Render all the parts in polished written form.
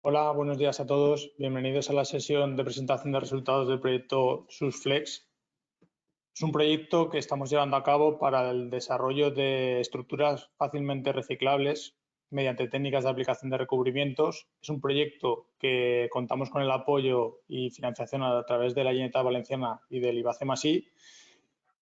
Hola, buenos días a todos. Bienvenidos a la sesión de presentación de resultados del proyecto SUSFlex. Es un proyecto que estamos llevando a cabo para el desarrollo de estructuras fácilmente reciclables mediante técnicas de aplicación de recubrimientos. Es un proyecto que contamos con el apoyo y financiación a través de la Generalitat Valenciana y del IBACEMASI.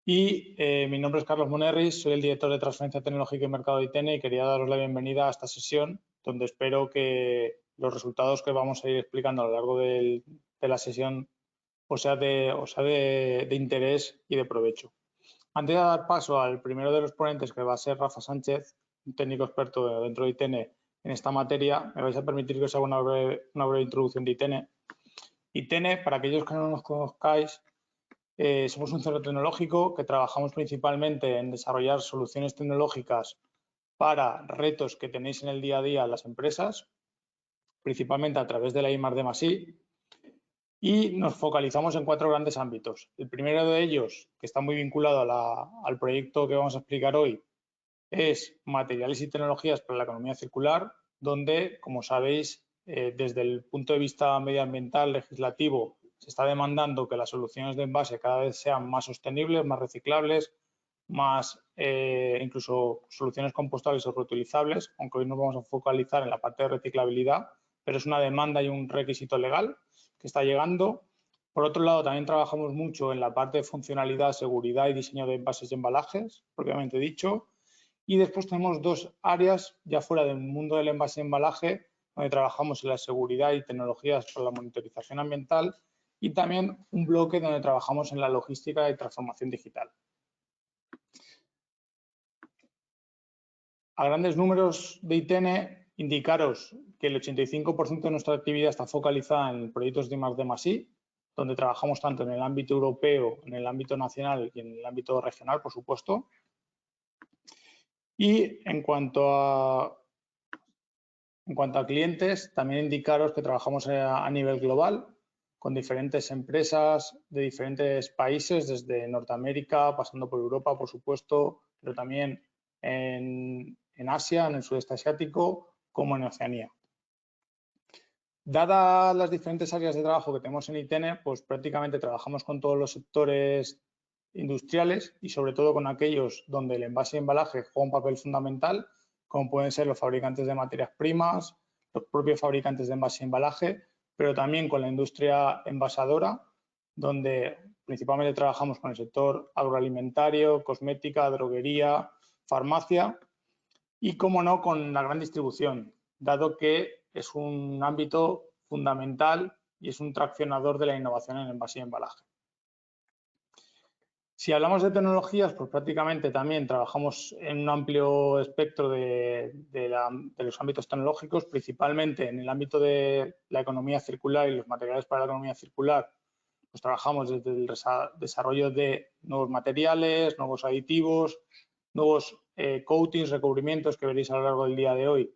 Mi nombre es Carlos Monerris, soy el director de Transferencia Tecnológica y Mercado de ITENE y quería daros la bienvenida a esta sesión, donde espero que los resultados que vamos a ir explicando a lo largo de la sesión os sea de interés y de provecho. Antes de dar paso al primero de los ponentes, que va a ser Rafa Sánchez, un técnico experto dentro de ITENE en esta materia, me vais a permitir que os haga una breve introducción de ITENE. ITENE, para aquellos que no nos conozcáis, somos un centro tecnológico que trabajamos principalmente en desarrollar soluciones tecnológicas para retos que tenéis en el día a día las empresas, principalmente a través de la I+D+I, y nos focalizamos en 4 grandes ámbitos. El primero de ellos, que está muy vinculado al proyecto que vamos a explicar hoy, es materiales y tecnologías para la economía circular, donde, como sabéis, desde el punto de vista medioambiental legislativo, se está demandando que las soluciones de envase cada vez sean más sostenibles, más reciclables, más incluso soluciones compostables o reutilizables, aunque hoy nos vamos a focalizar en la parte de reciclabilidad, pero es una demanda y un requisito legal que está llegando. Por otro lado, también trabajamos mucho en la parte de funcionalidad, seguridad y diseño de envases y embalajes, propiamente dicho. Y después tenemos 2 áreas ya fuera del mundo del envase y embalaje, donde trabajamos en la seguridad y tecnologías para la monitorización ambiental, y también un bloque donde trabajamos en la logística y transformación digital. A grandes números de ITENE, indicaros que el 85% de nuestra actividad está focalizada en proyectos de I+D+I, donde trabajamos tanto en el ámbito europeo, en el ámbito nacional y en el ámbito regional, por supuesto. Y en cuanto a clientes, también indicaros que trabajamos a nivel global con diferentes empresas de diferentes países, desde Norteamérica, pasando por Europa, por supuesto, pero también en Asia, en el sudeste asiático, como en Oceanía. Dadas las diferentes áreas de trabajo que tenemos en ITENE, pues prácticamente trabajamos con todos los sectores industriales y sobre todo con aquellos donde el envase y embalaje juega un papel fundamental, como pueden ser los fabricantes de materias primas, los propios fabricantes de envase y embalaje, pero también con la industria envasadora, donde principalmente trabajamos con el sector agroalimentario, cosmética, droguería, farmacia y, como no, con la gran distribución, dado que es un ámbito fundamental y es un traccionador de la innovación en envase y embalaje. Si hablamos de tecnologías, pues prácticamente también trabajamos en un amplio espectro de los ámbitos tecnológicos, principalmente en el ámbito de la economía circular y los materiales para la economía circular. Pues trabajamos desde el desarrollo de nuevos materiales, nuevos aditivos, nuevos coatings, recubrimientos que veréis a lo largo del día de hoy,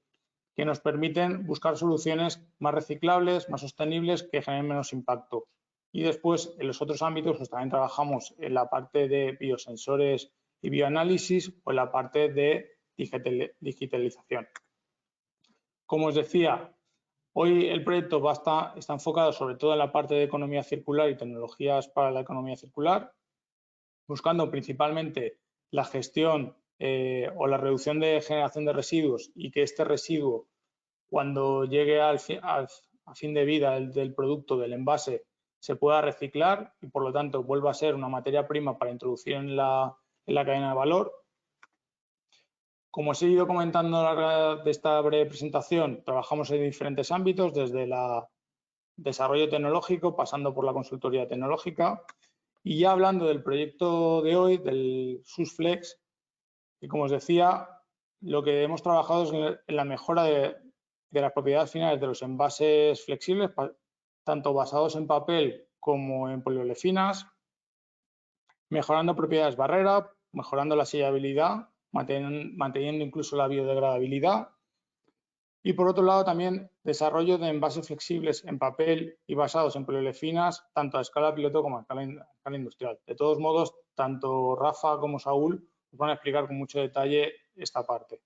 que nos permiten buscar soluciones más reciclables, más sostenibles, que generen menos impacto. Y después, en los otros ámbitos, pues también trabajamos en la parte de biosensores y bioanálisis o en la parte de digitalización. Como os decía, hoy el proyecto está enfocado sobre todo en la parte de economía circular y tecnologías para la economía circular, buscando principalmente la gestión o la reducción de generación de residuos y que este residuo, cuando llegue a fin de vida del producto, del envase, se pueda reciclar y, por lo tanto, vuelva a ser una materia prima para introducir en la cadena de valor. Como os he ido comentando a lo largo de esta breve presentación, trabajamos en diferentes ámbitos, desde el desarrollo tecnológico, pasando por la consultoría tecnológica. Y ya hablando del proyecto de hoy, del SUSFlex, que, como os decía, lo que hemos trabajado es en la mejora de las propiedades finales de los envases flexibles, tanto basados en papel como en poliolefinas, mejorando propiedades barrera, mejorando la sellabilidad, manteniendo incluso la biodegradabilidad. Y, por otro lado, también desarrollo de envases flexibles en papel y basados en poliolefinas, tanto a escala piloto como a escala industrial. De todos modos, tanto Rafa como Saúl os van a explicar con mucho detalle esta parte.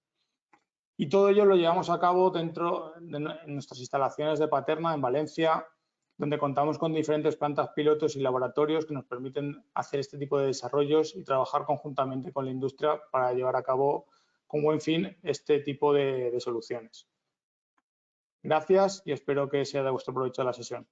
Y todo ello lo llevamos a cabo dentro de nuestras instalaciones de Paterna, en Valencia, donde contamos con diferentes plantas pilotos y laboratorios que nos permiten hacer este tipo de desarrollos y trabajar conjuntamente con la industria para llevar a cabo con buen fin este tipo de soluciones. Gracias y espero que sea de vuestro provecho la sesión.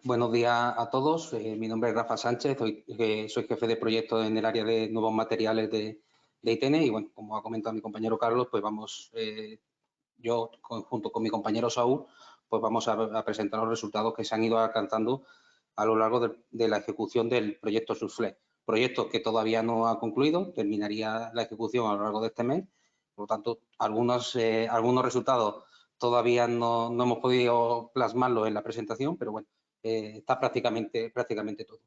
Buenos días a todos. Mi nombre es Rafa Sánchez, soy jefe de proyecto en el área de nuevos materiales de ITENE y, bueno, como ha comentado mi compañero Carlos, pues vamos, yo junto con mi compañero Saúl, pues vamos a presentar los resultados que se han ido alcanzando a lo largo de la ejecución del proyecto SURFLEX. Proyecto que todavía no ha concluido, terminaría la ejecución a lo largo de este mes. Por lo tanto, algunos resultados todavía no hemos podido plasmarlos en la presentación, pero bueno, está prácticamente todo.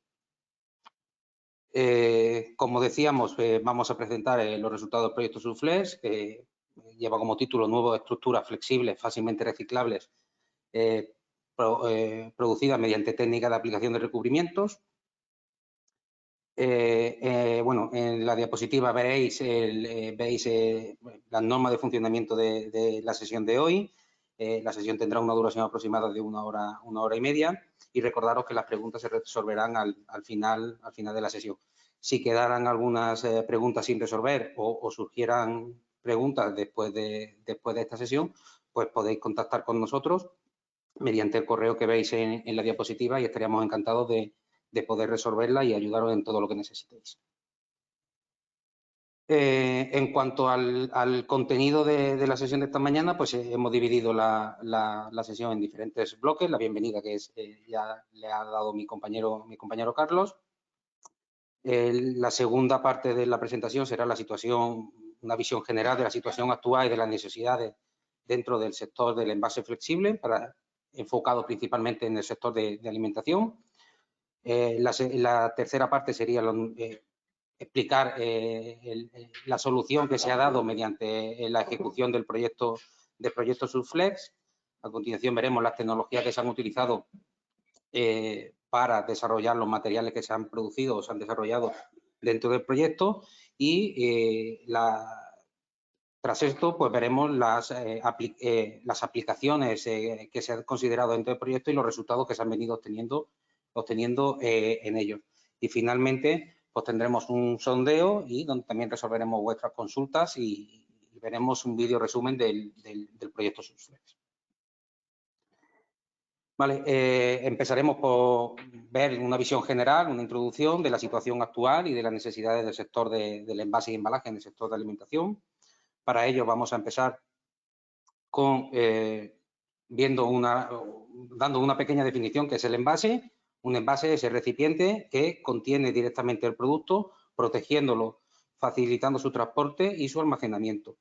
Como decíamos, vamos a presentar los resultados del proyecto SURFLEX, que lleva como título Nuevas estructuras flexibles, fácilmente reciclables, producidas mediante técnicas de aplicación de recubrimientos. Bueno, en la diapositiva veréis las normas de funcionamiento de la sesión de hoy. La sesión tendrá una duración aproximada de una hora y media, y recordaros que las preguntas se resolverán al final de la sesión. Si quedaran algunas preguntas sin resolver o surgieran preguntas después de esta sesión, pues podéis contactar con nosotros mediante el correo que veis en la diapositiva y estaríamos encantados de poder resolverla y ayudaros en todo lo que necesitéis. En cuanto al contenido de la sesión de esta mañana, pues hemos dividido la sesión en diferentes bloques. La bienvenida que ya le ha dado mi compañero Carlos. La segunda parte de la presentación será una visión general de la situación actual y de las necesidades dentro del sector del envase flexible, enfocado principalmente en el sector de alimentación. La tercera parte sería explicar la solución que se ha dado mediante la ejecución del proyecto SURFLEX. A continuación veremos las tecnologías que se han utilizado para desarrollar los materiales que se han producido o se han desarrollado dentro del proyecto y tras esto pues veremos las aplicaciones que se han considerado dentro del proyecto y los resultados que se han venido obteniendo en ellos. Y finalmente pues tendremos un sondeo y donde también resolveremos vuestras consultas y veremos un vídeo resumen del proyecto SURFLEX. Vale, empezaremos por ver una visión general, una introducción de la situación actual y de las necesidades del sector del envase y embalaje en el sector de alimentación. Para ello vamos a empezar con dando una pequeña definición que es el envase. Un envase es el recipiente que contiene directamente el producto, protegiéndolo, facilitando su transporte y su almacenamiento.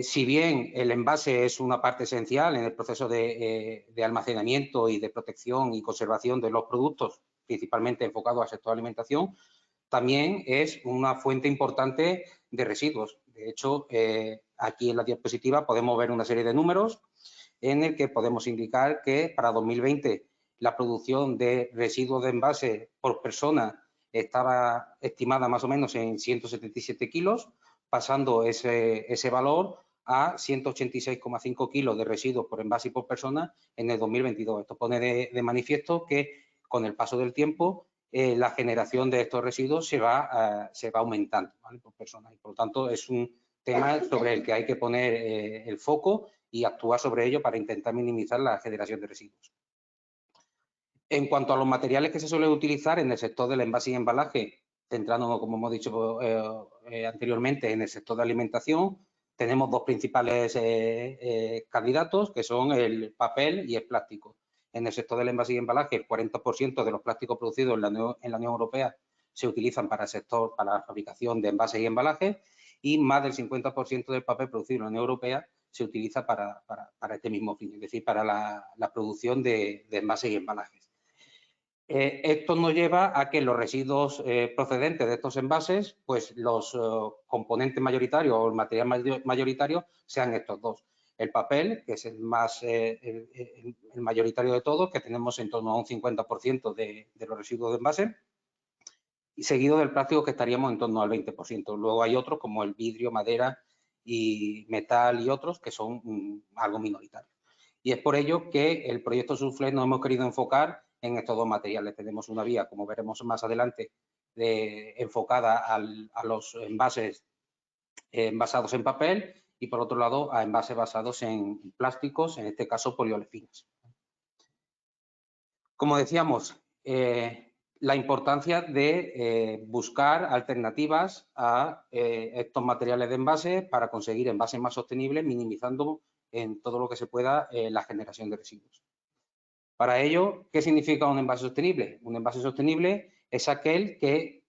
Si bien el envase es una parte esencial en el proceso de almacenamiento y de protección y conservación de los productos, principalmente enfocado al sector de alimentación, también es una fuente importante de residuos. De hecho, aquí en la diapositiva podemos ver una serie de números en el que podemos indicar que para 2020 la producción de residuos de envase por persona estaba estimada más o menos en 177 kilos, pasando ese valor a 186,5 kilos de residuos por envase y por persona en el 2022. Esto pone de manifiesto que con el paso del tiempo la generación de estos residuos se va aumentando, ¿vale? Por persona. Y por lo tanto es un tema sobre el que hay que poner el foco y actuar sobre ello para intentar minimizar la generación de residuos. En cuanto a los materiales que se suelen utilizar en el sector del envase y embalaje, centrándonos, como hemos dicho anteriormente, en el sector de alimentación, tenemos dos principales candidatos, que son el papel y el plástico. En el sector del envase y embalaje, el 40% de los plásticos producidos en la Unión Europea se utilizan para el sector, para la fabricación de envases y embalajes, y más del 50% del papel producido en la Unión Europea se utiliza para este mismo fin, es decir, para la producción de envases y embalajes. Esto nos lleva a que los residuos procedentes de estos envases, pues los componentes mayoritarios o el material mayoritario sean estos dos. El papel, que es el mayoritario de todos, que tenemos en torno a un 50% de los residuos de envase, y seguido del plástico, que estaríamos en torno al 20%. Luego hay otros como el vidrio, madera y metal y otros que son algo minoritarios. Y es por ello que el proyecto SUSFLEX nos hemos querido enfocar en estos dos materiales. Tenemos una vía, como veremos más adelante, enfocada a los envases basados en papel y, por otro lado, a envases basados en plásticos, en este caso poliolefinas. Como decíamos, la importancia de buscar alternativas a estos materiales de envase para conseguir envases más sostenibles, minimizando en todo lo que se pueda la generación de residuos. Para ello, ¿qué significa un envase sostenible? Un envase sostenible es aquel que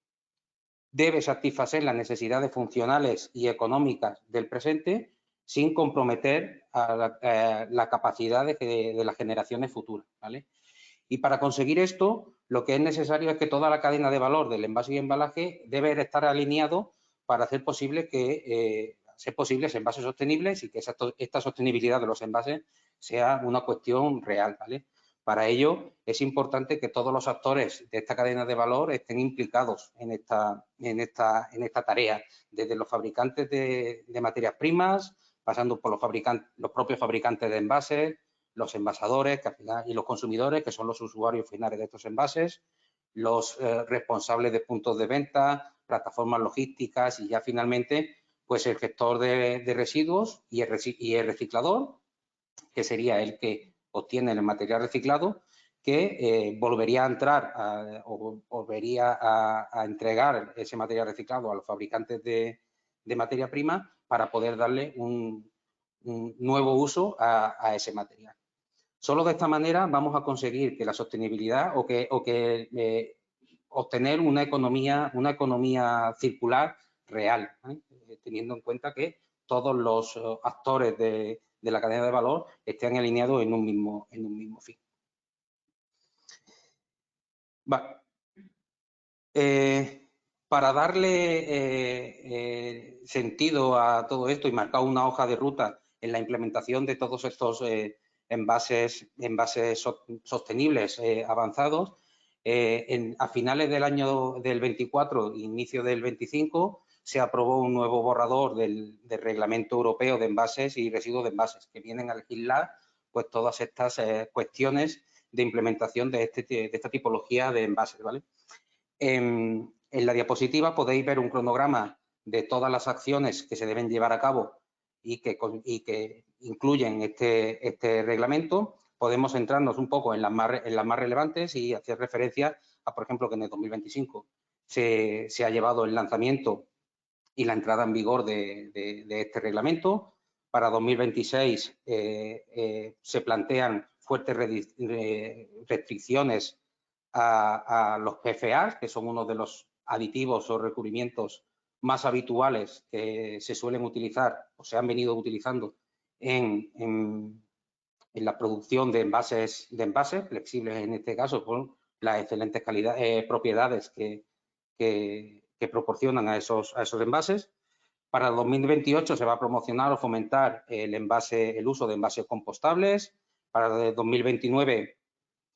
debe satisfacer las necesidades funcionales y económicas del presente sin comprometer a la capacidad de las generaciones futuras, ¿vale? Y para conseguir esto, lo que es necesario es que toda la cadena de valor del envase y embalaje debe estar alineado para hacer posible que ser posibles envases sostenibles y que esta sostenibilidad de los envases sea una cuestión real, ¿vale? Para ello es importante que todos los actores de esta cadena de valor estén implicados en esta tarea, desde los fabricantes de materias primas, pasando por los propios fabricantes de envases, los envasadores y los consumidores, que son los usuarios finales de estos envases, los responsables de puntos de venta, plataformas logísticas y ya finalmente pues el gestor de residuos y el reciclador, que sería el que obtiene el material reciclado, que volvería a entrar o volvería a entregar ese material reciclado a los fabricantes de materia prima para poder darle un nuevo uso a ese material. Solo de esta manera vamos a conseguir que la sostenibilidad obtener una economía circular real, teniendo en cuenta que todos los actores de la cadena de valor estén alineados en un mismo fin. Vale. Para darle sentido a todo esto y marcar una hoja de ruta en la implementación de todos estos envases sostenibles avanzados, a finales del año del 24, inicio del 25, se aprobó un nuevo borrador del Reglamento Europeo de Envases y Residuos de Envases, que vienen a legislar pues todas estas cuestiones de implementación de esta tipología de envases, ¿vale? En la diapositiva podéis ver un cronograma de todas las acciones que se deben llevar a cabo y que incluyen este reglamento. Podemos centrarnos un poco en las más relevantes y hacer referencia a, por ejemplo, que en el 2025 se ha llevado el lanzamiento y la entrada en vigor de este reglamento. Para 2026 se plantean fuertes restricciones a los PFAs, que son uno de los aditivos o recubrimientos más habituales que se suelen utilizar o se han venido utilizando en la producción de envases flexibles, en este caso, con las excelentes propiedades que proporcionan a esos envases. Para 2028 se va a promocionar o fomentar el uso de envases compostables. Para 2029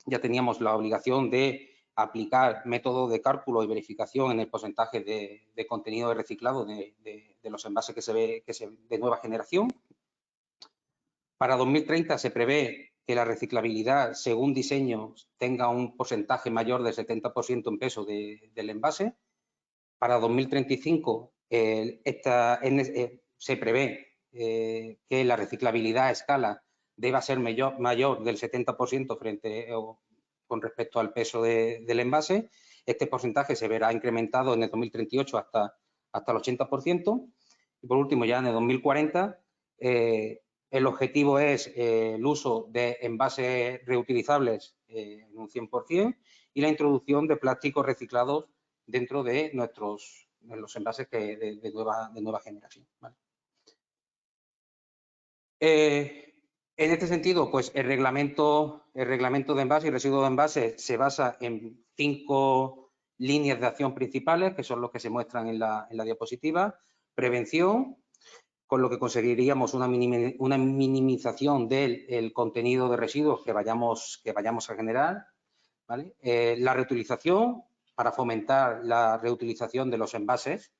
ya teníamos la obligación de aplicar métodos de cálculo y verificación en el porcentaje de contenido de reciclado de los envases de nueva generación. Para 2030 se prevé que la reciclabilidad, según diseño, tenga un porcentaje mayor del 70% en peso del envase. Para 2035 se prevé que la reciclabilidad a escala deba ser mayor del 70% con respecto al peso del envase. Este porcentaje se verá incrementado en el 2038 hasta el 80%. Y por último, ya en el 2040, el objetivo es el uso de envases reutilizables en un 100% y la introducción de plásticos reciclados dentro de nuestros los envases de nueva generación, ¿vale? En este sentido, pues el reglamento de envase y residuos de envase se basa en 5 líneas de acción principales, que son los que se muestran en la diapositiva. Prevención, con lo que conseguiríamos una minimización del contenido de residuos que vayamos a generar, ¿vale? La reutilización, para fomentar la reutilización de los envases.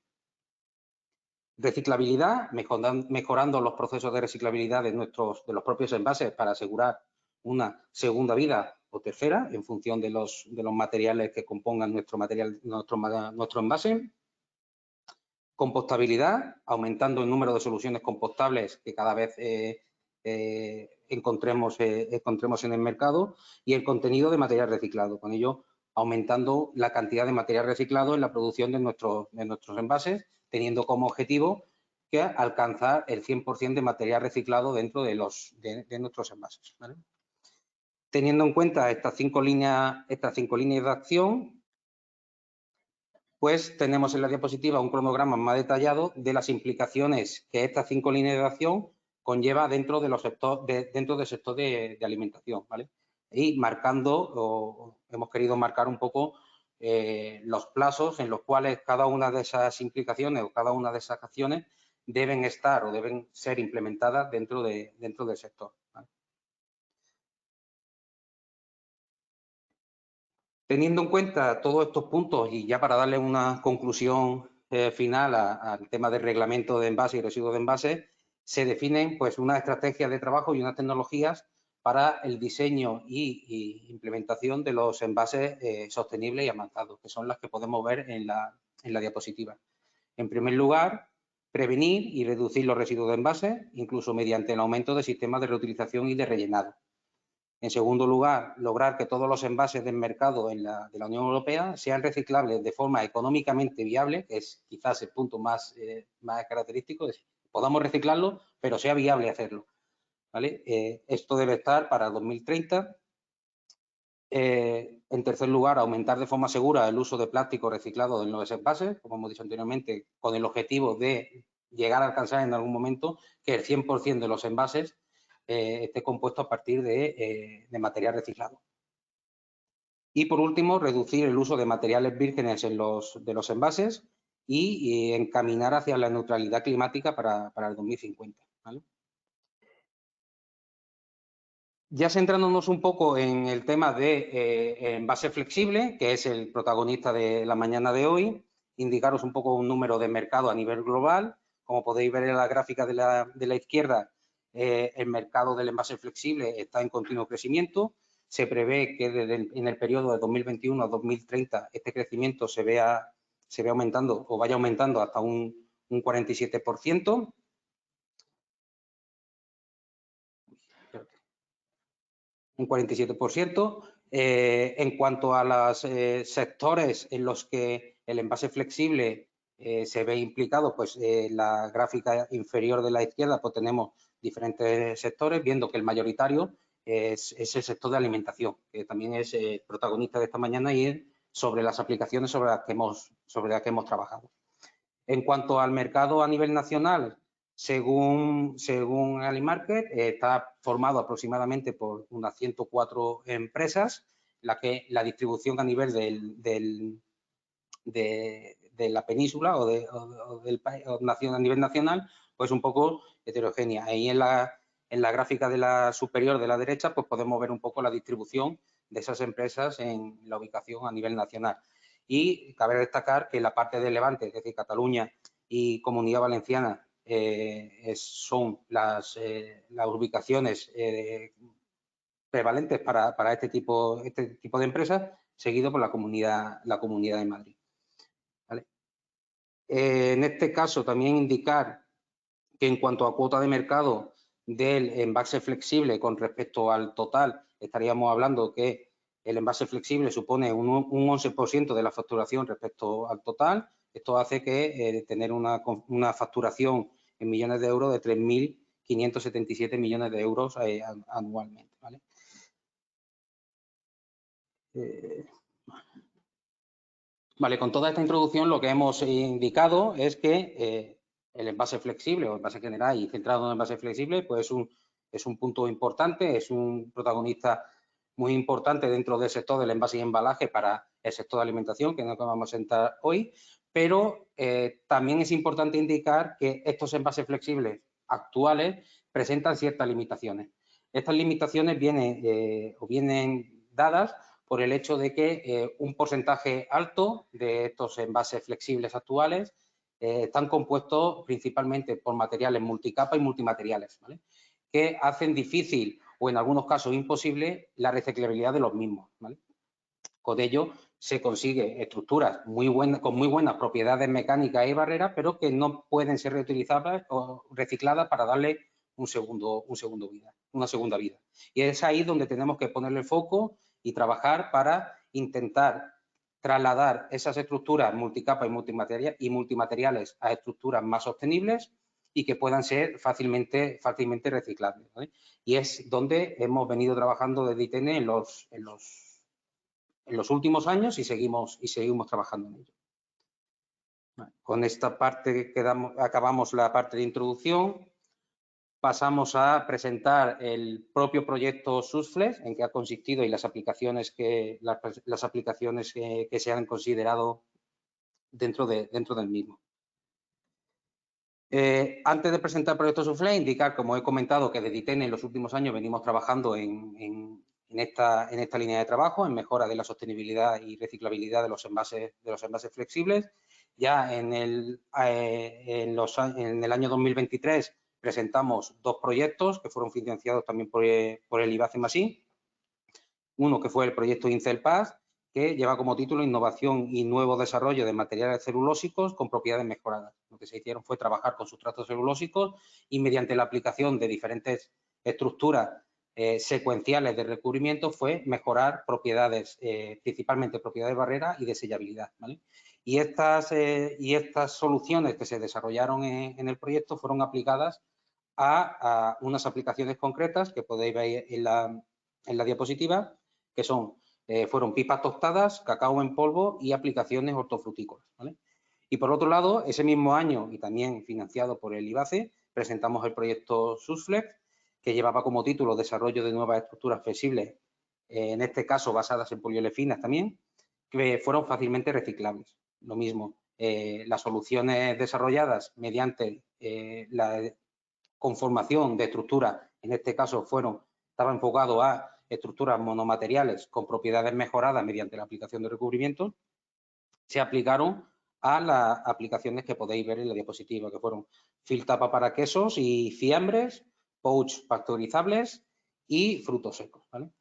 Reciclabilidad, mejorando los procesos de reciclabilidad de los propios envases para asegurar una segunda vida o tercera en función de los materiales que compongan nuestro envase. Compostabilidad, aumentando el número de soluciones compostables que cada vez encontremos en el mercado, y el contenido de material reciclado. Con ello, aumentando la cantidad de material reciclado en la producción de nuestros envases, teniendo como objetivo que alcanzar el 100% de material reciclado dentro de nuestros envases, ¿vale? Teniendo en cuenta estas 5 líneas de acción, pues tenemos en la diapositiva un cronograma más detallado de las implicaciones que estas 5 líneas de acción conlleva dentro del sector de alimentación, ¿vale? Y hemos querido marcar un poco los plazos en los cuales cada una de esas implicaciones o cada una de esas acciones deben estar o deben ser implementadas dentro del sector, ¿vale? Teniendo en cuenta todos estos puntos, y ya para darle una conclusión final al tema del reglamento de envase y residuos de envase, se definen pues unas estrategias de trabajo y unas tecnologías para el diseño y implementación de los envases sostenibles y avanzados, que son las que podemos ver en la diapositiva. En primer lugar, prevenir y reducir los residuos de envases, incluso mediante el aumento de sistemas de reutilización y de rellenado. En segundo lugar, lograr que todos los envases del mercado de la Unión Europea sean reciclables de forma económicamente viable, que es quizás el punto más característico, es que podamos reciclarlo, pero sea viable hacerlo, ¿vale? Esto debe estar para 2030. En tercer lugar, aumentar de forma segura el uso de plástico reciclado en los envases, como hemos dicho anteriormente, con el objetivo de llegar a alcanzar en algún momento que el 100% de los envases esté compuesto a partir de material reciclado. Y por último, reducir el uso de materiales vírgenes de los envases y encaminar hacia la neutralidad climática para el 2050, ¿vale? Ya centrándonos un poco en el tema de envase flexible, que es el protagonista de la mañana de hoy, indicaros un poco un número de mercado a nivel global. Como podéis ver en la gráfica de la izquierda, el mercado del envase flexible está en continuo crecimiento. Se prevé que en el periodo de 2021 a 2030 este crecimiento se vea aumentando o vaya aumentando hasta un 47%. Un 47%. En cuanto a los sectores en los que el envase flexible se ve implicado, pues la gráfica inferior de la izquierda pues tenemos diferentes sectores, viendo que el mayoritario es el sector de alimentación, que también es protagonista de esta mañana y es sobre las aplicaciones sobre las que hemos trabajado. En cuanto al mercado a nivel nacional, según Alimarket, está formado aproximadamente por unas 104 empresas, la distribución a nivel de la península o del país, a nivel nacional, pues un poco heterogénea. Ahí en la gráfica de la superior de la derecha, pues podemos ver un poco la distribución de esas empresas en la ubicación a nivel nacional. Y cabe destacar que la parte de Levante, es decir, Cataluña y Comunidad Valenciana, son las ubicaciones prevalentes para este tipo de empresas, seguido por la Comunidad de Madrid, ¿vale? En este caso, también indicar que en cuanto a cuota de mercado del envase flexible con respecto al total, estaríamos hablando que el envase flexible supone un 11% de la facturación respecto al total. Esto hace que tener una facturación en millones de euros de 3.577 millones de euros anualmente, ¿vale? Vale, con toda esta introducción lo que hemos indicado es que el envase flexible o envase general y centrado en envase flexible pues es un punto importante, es un protagonista muy importante dentro del sector del envase y embalaje para el sector de alimentación, que es lo que vamos a entrar hoy, pero también es importante indicar que estos envases flexibles actuales presentan ciertas limitaciones. Estas limitaciones vienen dadas por el hecho de que un porcentaje alto de estos envases flexibles actuales están compuestos principalmente por materiales multicapa y multimateriales, ¿vale? Que hacen difícil o en algunos casos imposible la reciclabilidad de los mismos, ¿vale? Con ello se consigue estructuras con muy buenas propiedades mecánicas y barreras, pero que no pueden ser reutilizadas o recicladas para darle una segunda vida. Y es ahí donde tenemos que ponerle el foco y trabajar para intentar trasladar esas estructuras multicapa y multimateriales a estructuras más sostenibles y que puedan ser fácilmente reciclables, ¿vale? Y es donde hemos venido trabajando desde ITN en los últimos años y seguimos trabajando en ello. Con esta parte acabamos la parte de introducción. Pasamos a presentar el propio proyecto SUSFLEX, en qué ha consistido y las aplicaciones que se han considerado dentro del mismo. Antes de presentar el proyecto SUSFLEX, indicar, como he comentado, que desde ITN en los últimos años venimos trabajando en esta línea de trabajo, en mejora de la sostenibilidad y reciclabilidad de los envases flexibles. Ya en el año 2023 presentamos dos proyectos que fueron financiados también por el IBACE+I. Uno que fue el proyecto INCELPAS, que lleva como título Innovación y nuevo desarrollo de materiales celulósicos con propiedades mejoradas. Lo que se hicieron fue trabajar con sustratos celulósicos y mediante la aplicación de diferentes estructuras secuenciales de recubrimiento fue mejorar propiedades, principalmente propiedades de barrera y de sellabilidad, ¿vale? Y estas soluciones que se desarrollaron en el proyecto fueron aplicadas a unas aplicaciones concretas que podéis ver en la diapositiva, que fueron pipas tostadas, cacao en polvo y aplicaciones hortofrutícolas, ¿vale? Y por otro lado, ese mismo año y también financiado por el IBACE, presentamos el proyecto SUSFLEX, que llevaba como título Desarrollo de nuevas estructuras flexibles, en este caso basadas en poliolefinas también, que fueron fácilmente reciclables. Lo mismo, las soluciones desarrolladas mediante la conformación de estructuras, en este caso estaba enfocado a estructuras monomateriales con propiedades mejoradas mediante la aplicación de recubrimiento, se aplicaron a las aplicaciones que podéis ver en la diapositiva, que fueron fill tapa para quesos y fiambres, pouch pasteurizables y frutos secos, ¿vale?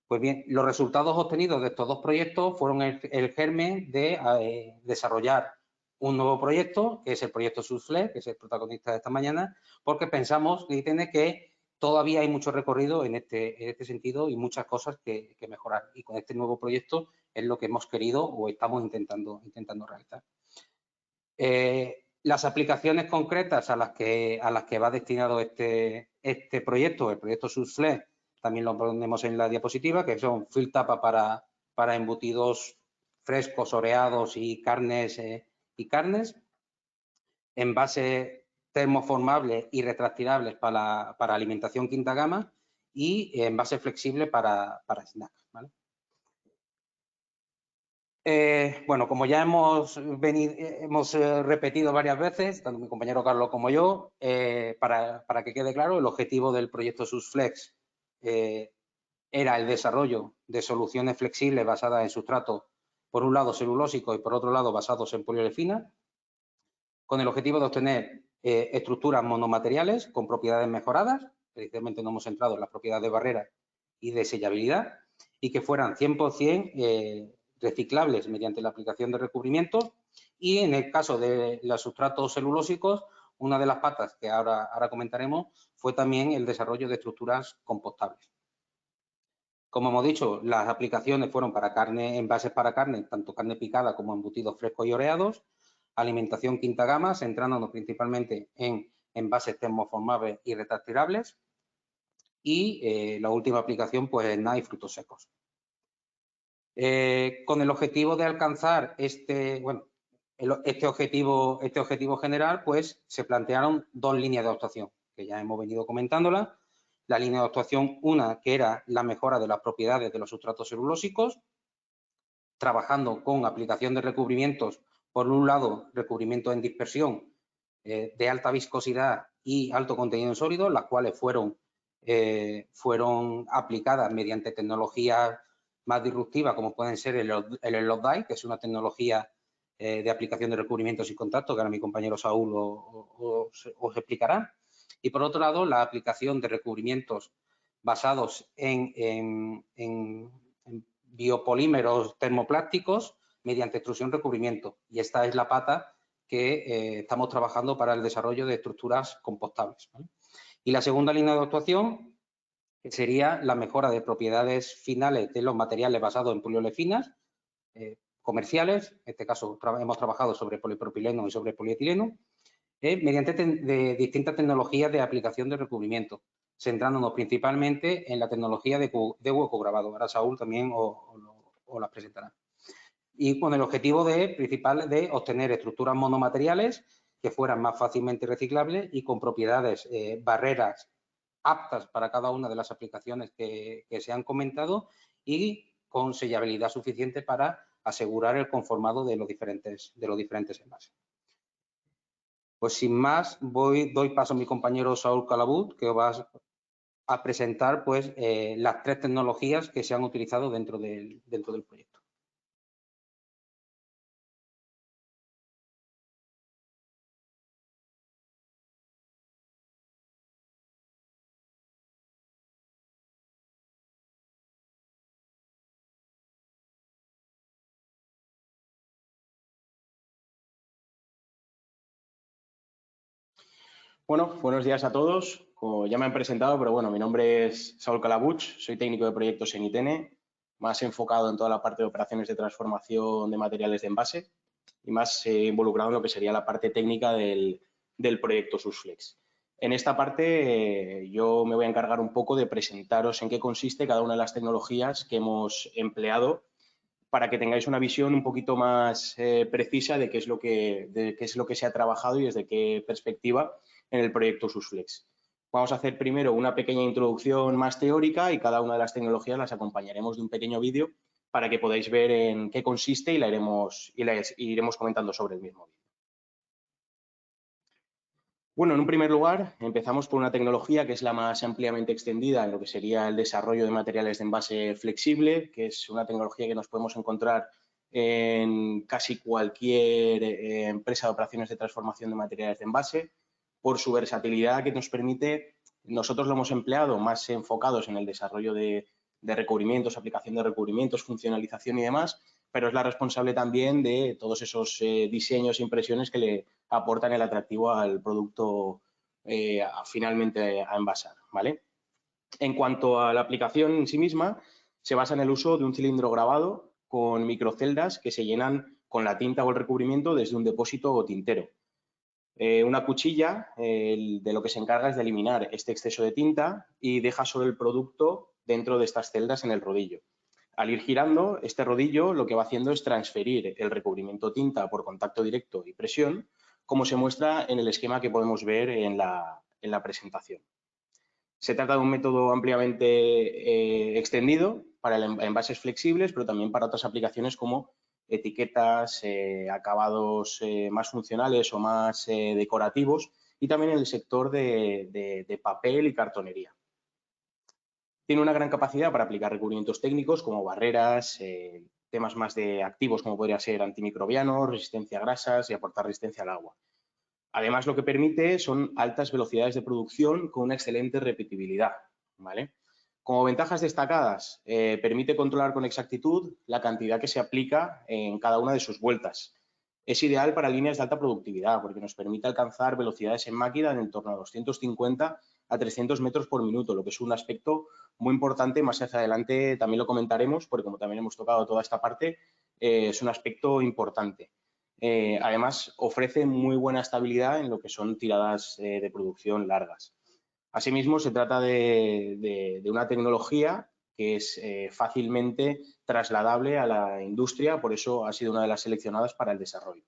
Pues bien, los resultados obtenidos de estos dos proyectos fueron el germen de desarrollar un nuevo proyecto, que es el proyecto SUSFLEX, que es el protagonista de esta mañana, porque pensamos que todavía hay mucho recorrido en este sentido y muchas cosas que mejorar. Y con este nuevo proyecto es lo que hemos querido o estamos intentando realizar. Las aplicaciones concretas a las que va destinado este proyecto, el proyecto SUSFLEX, también lo ponemos en la diapositiva, que son fill tapa para embutidos frescos, oreados y carnes, envases termoformables y retractables para alimentación quinta gama y envases flexibles para snacks, ¿vale? Bueno, como ya hemos repetido varias veces, tanto mi compañero Carlos como yo, para que quede claro, el objetivo del proyecto SUSFLEX era el desarrollo de soluciones flexibles basadas en sustratos, por un lado celulósicos y por otro lado basados en poliolefina, con el objetivo de obtener estructuras monomateriales con propiedades mejoradas, precisamente nos hemos centrado en las propiedades de barrera y de sellabilidad, y que fueran 100% reciclables mediante la aplicación de recubrimientos, y en el caso de los sustratos celulósicos, una de las patas que ahora comentaremos fue también el desarrollo de estructuras compostables. Como hemos dicho, las aplicaciones fueron para envases para carne, tanto carne picada como embutidos frescos y oreados, alimentación quinta gama, centrándonos principalmente en envases termoformables y retractables, y la última aplicación, pues, snacks y frutos secos. con el objetivo de alcanzar este objetivo general, pues se plantearon dos líneas de actuación, que ya hemos venido comentándolas. La línea de actuación, una, que era la mejora de las propiedades de los sustratos celulósicos, trabajando con aplicación de recubrimientos, por un lado, recubrimientos en dispersión de alta viscosidad y alto contenido en sólidos, las cuales fueron aplicadas mediante tecnologías más disruptivas, como pueden ser el Slot Die, que es una tecnología de aplicación de recubrimientos sin contacto, que ahora mi compañero Saúl os explicará. Y por otro lado, la aplicación de recubrimientos basados en biopolímeros termoplásticos mediante extrusión-recubrimiento. Y esta es la pata que estamos trabajando para el desarrollo de estructuras compostables, ¿vale? Y la segunda línea de actuación, que sería la mejora de propiedades finales de los materiales basados en poliolefines comerciales. En este caso hemos trabajado sobre polipropileno y sobre polietileno, mediante distintas tecnologías de aplicación de recubrimiento, centrándonos principalmente en la tecnología de hueco grabado. Ahora Saúl también os las presentará. Y con el objetivo principal de obtener estructuras monomateriales que fueran más fácilmente reciclables y con propiedades, barreras aptas para cada una de las aplicaciones que se han comentado y con sellabilidad suficiente para asegurar el conformado de los diferentes envases. Pues sin más, doy paso a mi compañero Saúl Calabut, que os va a presentar pues, las tres tecnologías que se han utilizado dentro del proyecto. Bueno, buenos días a todos. Como ya me han presentado, pero bueno, mi nombre es Saúl Calabuch, soy técnico de proyectos en ITN, más enfocado en toda la parte de operaciones de transformación de materiales de envase y más involucrado en lo que sería la parte técnica del proyecto SUSFlex. En esta parte yo me voy a encargar un poco de presentaros en qué consiste cada una de las tecnologías que hemos empleado para que tengáis una visión un poquito más precisa de qué es lo que se ha trabajado y desde qué perspectiva en el proyecto SUSFlex. Vamos a hacer primero una pequeña introducción más teórica y cada una de las tecnologías las acompañaremos de un pequeño vídeo para que podáis ver en qué consiste y la iremos comentando sobre el mismo vídeo. Bueno, en un primer lugar, empezamos por una tecnología que es la más ampliamente extendida en lo que sería el desarrollo de materiales de envase flexible, que es una tecnología que nos podemos encontrar en casi cualquier empresa de operaciones de transformación de materiales de envase, por su versatilidad que nos permite. Nosotros lo hemos empleado más enfocados en el desarrollo de recubrimientos, aplicación de recubrimientos, funcionalización y demás, pero es la responsable también de todos esos diseños e impresiones que le aportan el atractivo al producto finalmente a envasar, ¿vale? En cuanto a la aplicación en sí misma, se basa en el uso de un cilindro grabado con microceldas que se llenan con la tinta o el recubrimiento desde un depósito o tintero. Una cuchilla de lo que se encarga es de eliminar este exceso de tinta y deja solo el producto dentro de estas celdas en el rodillo. Al ir girando, este rodillo lo que va haciendo es transferir el recubrimiento tinta por contacto directo y presión, como se muestra en el esquema que podemos ver en la presentación. Se trata de un método ampliamente extendido para envases flexibles, pero también para otras aplicaciones como etiquetas, acabados más funcionales o más decorativos y también en el sector de papel y cartonería. Tiene una gran capacidad para aplicar recubrimientos técnicos como barreras, temas más de activos como podría ser antimicrobianos, resistencia a grasas y aportar resistencia al agua. Además, lo que permite son altas velocidades de producción con una excelente repetibilidad, ¿vale? Como ventajas destacadas, permite controlar con exactitud la cantidad que se aplica en cada una de sus vueltas. Es ideal para líneas de alta productividad porque nos permite alcanzar velocidades en máquina en torno a 250 a 300 metros por minuto, lo que es un aspecto muy importante. Más hacia adelante también lo comentaremos porque como también hemos tocado toda esta parte, es un aspecto importante. Además, ofrece muy buena estabilidad en lo que son tiradas de producción largas. Asimismo, se trata de una tecnología que es fácilmente trasladable a la industria, por eso ha sido una de las seleccionadas para el desarrollo.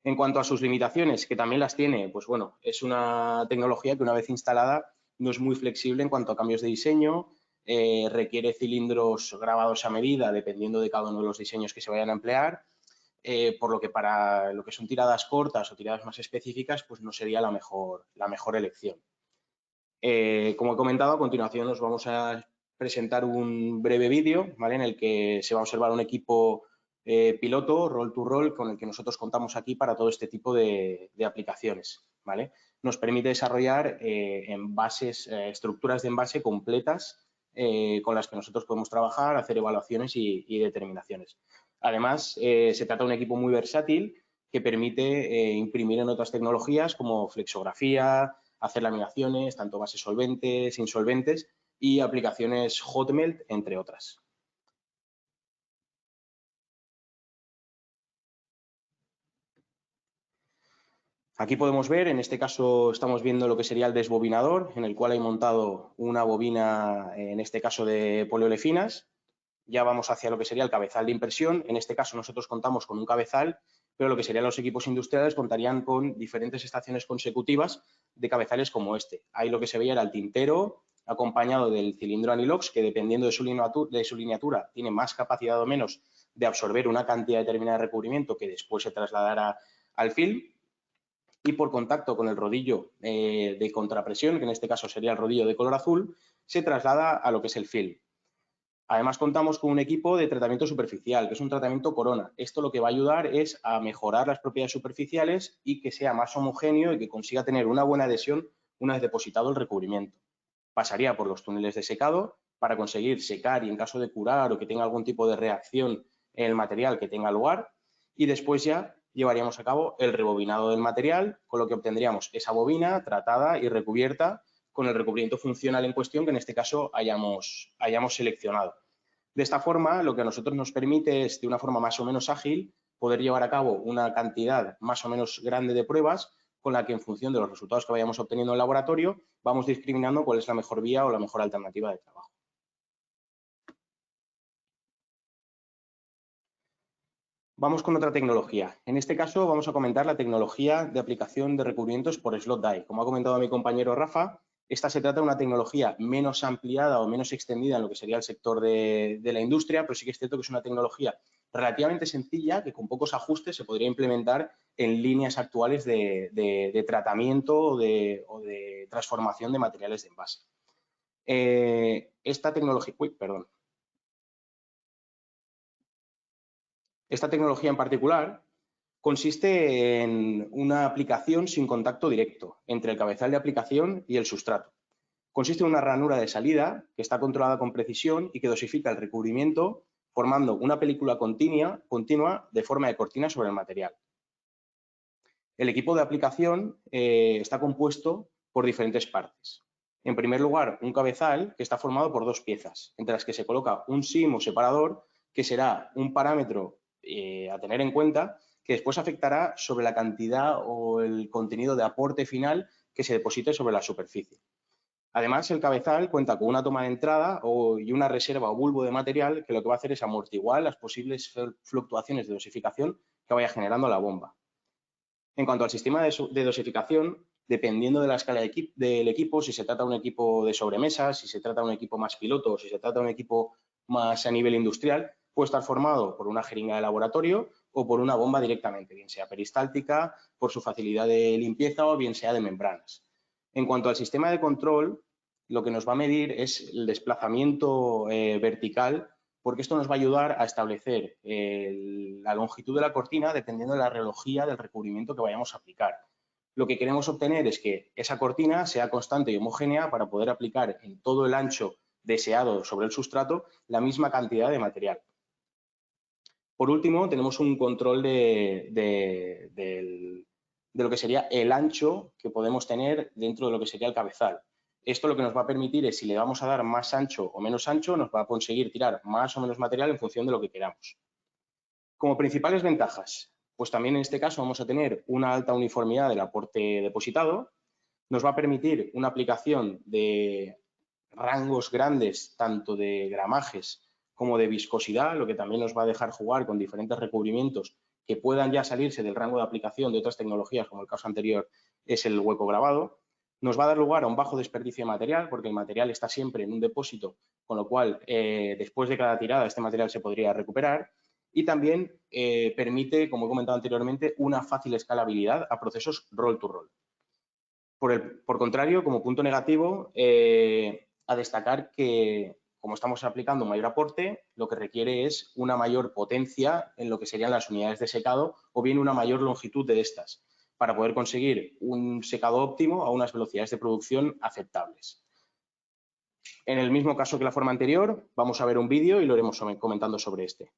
En cuanto a sus limitaciones, que también las tiene, pues bueno, es una tecnología que una vez instalada no es muy flexible en cuanto a cambios de diseño, requiere cilindros grabados a medida dependiendo de cada uno de los diseños que se vayan a emplear, por lo que para lo que son tiradas cortas o tiradas más específicas, pues no sería la mejor elección. Como he comentado, a continuación os vamos a presentar un breve vídeo, ¿vale?, en el que se va a observar un equipo piloto, roll to roll, con el que nosotros contamos aquí para todo este tipo de aplicaciones, ¿vale? Nos permite desarrollar estructuras de envase completas con las que nosotros podemos trabajar, hacer evaluaciones y determinaciones. Además, se trata de un equipo muy versátil que permite imprimir en otras tecnologías como flexografía, hacer laminaciones, tanto bases solventes, insolventes y aplicaciones hot melt, entre otras. Aquí podemos ver, en este caso estamos viendo lo que sería el desbobinador, en el cual hay montado una bobina, en este caso de poliolefinas. Ya vamos hacia lo que sería el cabezal de impresión. En este caso nosotros contamos con un cabezal, pero lo que serían los equipos industriales contarían con diferentes estaciones consecutivas de cabezales como este. Ahí lo que se veía era el tintero acompañado del cilindro anilox, que dependiendo de su lineatura tiene más capacidad o menos de absorber una cantidad determinada de recubrimiento que después se trasladará al film. Y por contacto con el rodillo de contrapresión, que en este caso sería el rodillo de color azul, se traslada a lo que es el film. Además, contamos con un equipo de tratamiento superficial, que es un tratamiento corona. Esto lo que va a ayudar es a mejorar las propiedades superficiales y que sea más homogéneo y que consiga tener una buena adhesión una vez depositado el recubrimiento. Pasaría por los túneles de secado para conseguir secar y en caso de curar o que tenga algún tipo de reacción en el material que tenga lugar, y después ya llevaríamos a cabo el rebobinado del material, con lo que obtendríamos esa bobina tratada y recubierta con el recubrimiento funcional en cuestión que en este caso hayamos seleccionado. De esta forma, lo que a nosotros nos permite es, de una forma más o menos ágil, poder llevar a cabo una cantidad más o menos grande de pruebas con la que, en función de los resultados que vayamos obteniendo en el laboratorio, vamos discriminando cuál es la mejor vía o la mejor alternativa de trabajo. Vamos con otra tecnología. En este caso vamos a comentar la tecnología de aplicación de recubrimientos por slot die. Como ha comentado mi compañero Rafa, esta se trata de una tecnología menos ampliada o menos extendida en lo que sería el sector de la industria, pero sí que es cierto que es una tecnología relativamente sencilla que con pocos ajustes se podría implementar en líneas actuales de tratamiento o de transformación de materiales de envase. Esta tecnología en particular consiste en una aplicación sin contacto directo entre el cabezal de aplicación y el sustrato. Consiste en una ranura de salida que está controlada con precisión y que dosifica el recubrimiento formando una película continua de forma de cortina sobre el material. El equipo de aplicación está compuesto por diferentes partes. En primer lugar, un cabezal que está formado por dos piezas, entre las que se coloca un sim o separador, que será un parámetro a tener en cuenta, que después afectará sobre la cantidad o el contenido de aporte final que se deposite sobre la superficie. Además, el cabezal cuenta con una toma de entrada y una reserva o bulbo de material que lo que va a hacer es amortiguar las posibles fluctuaciones de dosificación que vaya generando la bomba. En cuanto al sistema de dosificación, dependiendo de la escala del equipo, si se trata de un equipo de sobremesa, si se trata de un equipo más piloto o si se trata de un equipo más a nivel industrial, puede estar formado por una jeringa de laboratorio o por una bomba directamente, bien sea peristáltica, por su facilidad de limpieza o bien sea de membranas. En cuanto al sistema de control, lo que nos va a medir es el desplazamiento vertical, porque esto nos va a ayudar a establecer la longitud de la cortina dependiendo de la relojía del recubrimiento que vayamos a aplicar. Lo que queremos obtener es que esa cortina sea constante y homogénea para poder aplicar en todo el ancho deseado sobre el sustrato la misma cantidad de material. Por último, tenemos un control de lo que sería el ancho que podemos tener dentro de lo que sería el cabezal. Esto lo que nos va a permitir es, si le vamos a dar más ancho o menos ancho, nos va a conseguir tirar más o menos material en función de lo que queramos. Como principales ventajas, pues también en este caso vamos a tener una alta uniformidad del aporte depositado, nos va a permitir una aplicación de rangos grandes tanto de gramajes como de viscosidad, lo que también nos va a dejar jugar con diferentes recubrimientos que puedan ya salirse del rango de aplicación de otras tecnologías, como el caso anterior es el hueco grabado. Nos va a dar lugar a un bajo desperdicio de material, porque el material está siempre en un depósito, con lo cual después de cada tirada este material se podría recuperar. Y también permite, como he comentado anteriormente, una fácil escalabilidad a procesos roll to roll. Por contrario, como punto negativo, a destacar que como estamos aplicando un mayor aporte, lo que requiere es una mayor potencia en lo que serían las unidades de secado o bien una mayor longitud de estas para poder conseguir un secado óptimo a unas velocidades de producción aceptables. En el mismo caso que la forma anterior, vamos a ver un vídeo y lo iremos comentando sobre este.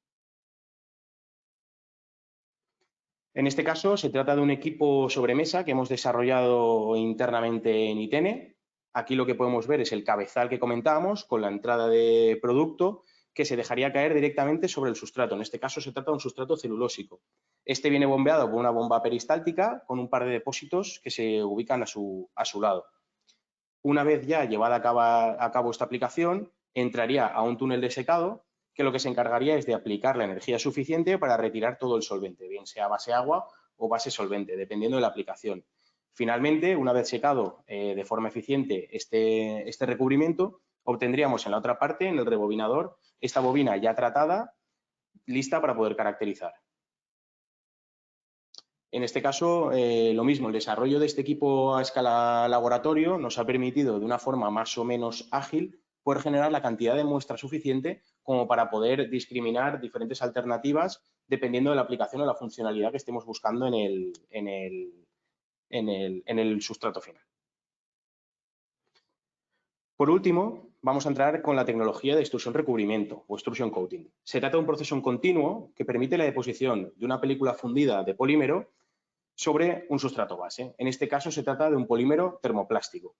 En este caso se trata de un equipo sobremesa que hemos desarrollado internamente en Itene. Aquí lo que podemos ver es el cabezal que comentábamos con la entrada de producto que se dejaría caer directamente sobre el sustrato. En este caso se trata de un sustrato celulósico. Este viene bombeado por una bomba peristáltica con un par de depósitos que se ubican a su lado. Una vez ya llevada a cabo esta aplicación, entraría a un túnel de secado que lo que se encargaría es de aplicar la energía suficiente para retirar todo el solvente, bien sea base agua o base solvente, dependiendo de la aplicación. Finalmente, una vez secado de forma eficiente este recubrimiento, obtendríamos en la otra parte, en el rebobinador, esta bobina ya tratada, lista para poder caracterizar. En este caso, lo mismo, el desarrollo de este equipo a escala laboratorio nos ha permitido de una forma más o menos ágil poder generar la cantidad de muestra suficiente como para poder discriminar diferentes alternativas dependiendo de la aplicación o la funcionalidad que estemos buscando en el sustrato final. Por último, vamos a entrar con la tecnología de extrusión recubrimiento o extrusion coating. Se trata de un proceso en continuo que permite la deposición de una película fundida de polímero sobre un sustrato base. En este caso se trata de un polímero termoplástico.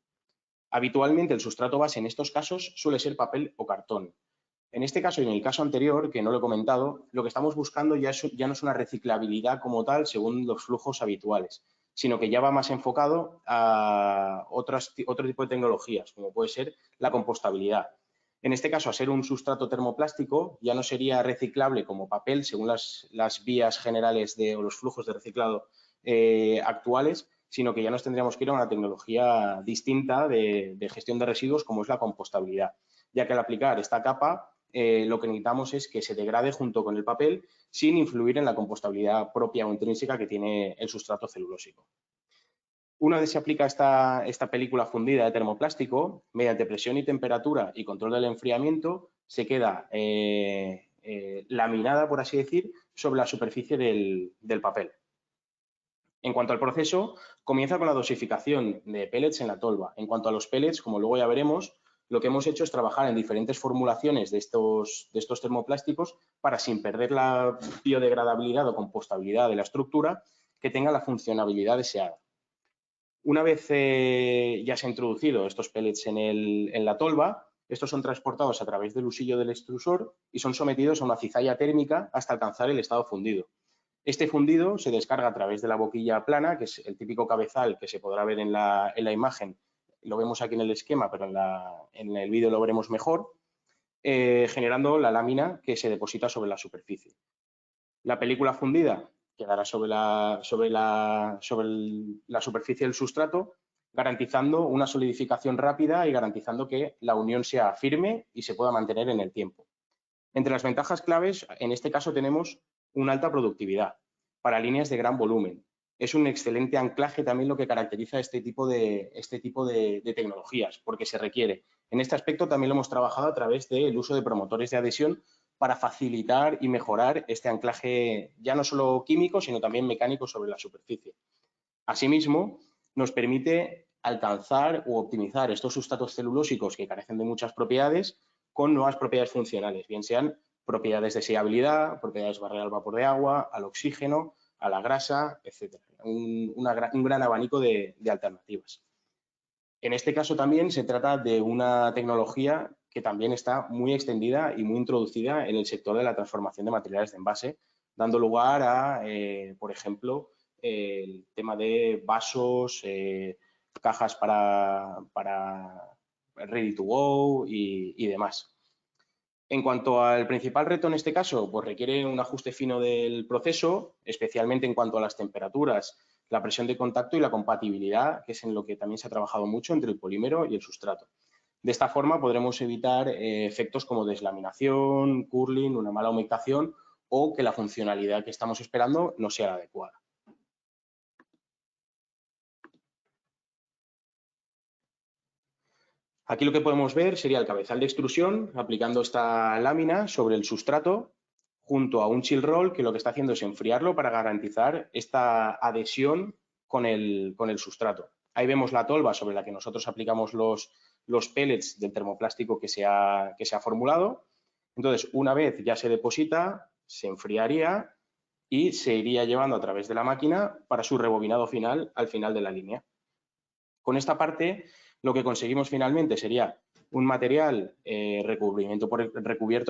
Habitualmente el sustrato base en estos casos suele ser papel o cartón. En este caso y en el caso anterior, que no lo he comentado, lo que estamos buscando ya no es una reciclabilidad como tal según los flujos habituales, sino que ya va más enfocado a otro tipo de tecnologías, como puede ser la compostabilidad. En este caso, a ser un sustrato termoplástico, ya no sería reciclable como papel según las vías generales o los flujos de reciclado actuales, sino que ya nos tendríamos que ir a una tecnología distinta de gestión de residuos como es la compostabilidad, ya que al aplicar esta capa lo que necesitamos es que se degrade junto con el papel sin influir en la compostabilidad propia o intrínseca que tiene el sustrato celulósico. Una vez se aplica esta película fundida de termoplástico, mediante presión y temperatura y control del enfriamiento, se queda laminada, por así decir, sobre la superficie del papel. En cuanto al proceso, comienza con la dosificación de pellets en la tolva. En cuanto a los pellets, como luego ya veremos, lo que hemos hecho es trabajar en diferentes formulaciones de estos termoplásticos para, sin perder la biodegradabilidad o compostabilidad de la estructura, que tenga la funcionabilidad deseada. Una vez ya se han introducido estos pellets en la tolva, estos son transportados a través del husillo del extrusor y son sometidos a una cizalla térmica hasta alcanzar el estado fundido. Este fundido se descarga a través de la boquilla plana, que es el típico cabezal que se podrá ver en la imagen. Lo vemos aquí en el esquema, pero en el vídeo lo veremos mejor, generando la lámina que se deposita sobre la superficie. La película fundida quedará sobre la superficie del sustrato, garantizando una solidificación rápida y garantizando que la unión sea firme y se pueda mantener en el tiempo. Entre las ventajas claves, en este caso tenemos una alta productividad para líneas de gran volumen. Es un excelente anclaje también lo que caracteriza este tipo de tecnologías, porque se requiere. En este aspecto también lo hemos trabajado a través del uso de promotores de adhesión para facilitar y mejorar este anclaje ya no solo químico, sino también mecánico sobre la superficie. Asimismo, nos permite alcanzar o optimizar estos sustratos celulósicos que carecen de muchas propiedades con nuevas propiedades funcionales, bien sean propiedades de sellabilidad, propiedades de barrera al vapor de agua, al oxígeno, a la grasa, etc. Un gran abanico de alternativas. En este caso también se trata de una tecnología que también está muy extendida y muy introducida en el sector de la transformación de materiales de envase, dando lugar a, por ejemplo, el tema de vasos, cajas para ready to go y demás. En cuanto al principal reto en este caso, pues requiere un ajuste fino del proceso, especialmente en cuanto a las temperaturas, la presión de contacto y la compatibilidad, que es en lo que también se ha trabajado mucho entre el polímero y el sustrato. De esta forma podremos evitar efectos como deslaminación, curling, una mala humectación o que la funcionalidad que estamos esperando no sea la adecuada. Aquí lo que podemos ver sería el cabezal de extrusión aplicando esta lámina sobre el sustrato junto a un chill roll que lo que está haciendo es enfriarlo para garantizar esta adhesión con el sustrato. Ahí vemos la tolva sobre la que nosotros aplicamos los pellets del termoplástico que se ha formulado. Entonces, una vez ya se deposita, se enfriaría y se iría llevando a través de la máquina para su rebobinado final al final de la línea. Con esta parte, lo que conseguimos finalmente sería un material recubierto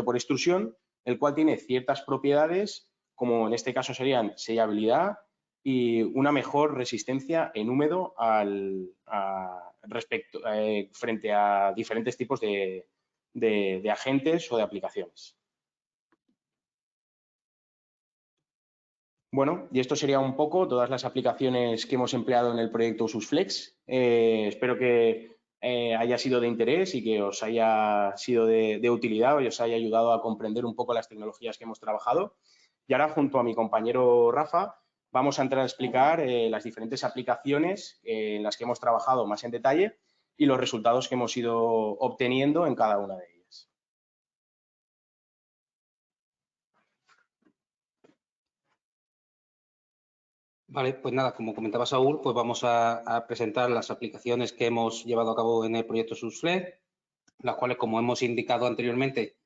por extrusión, el cual tiene ciertas propiedades, como en este caso serían sellabilidad y una mejor resistencia en húmedo frente a diferentes tipos de agentes o de aplicaciones. Bueno, y esto sería un poco todas las aplicaciones que hemos empleado en el proyecto UsusFlex. Espero que haya sido de interés y que os haya sido de utilidad y os haya ayudado a comprender un poco las tecnologías que hemos trabajado. Y ahora, junto a mi compañero Rafa, vamos a entrar a explicar las diferentes aplicaciones en las que hemos trabajado más en detalle y los resultados que hemos ido obteniendo en cada una de ellas. Vale, pues nada, como comentaba Saúl, pues vamos a presentar las aplicaciones que hemos llevado a cabo en el proyecto UsusFlex, las cuales, como hemos indicado anteriormente,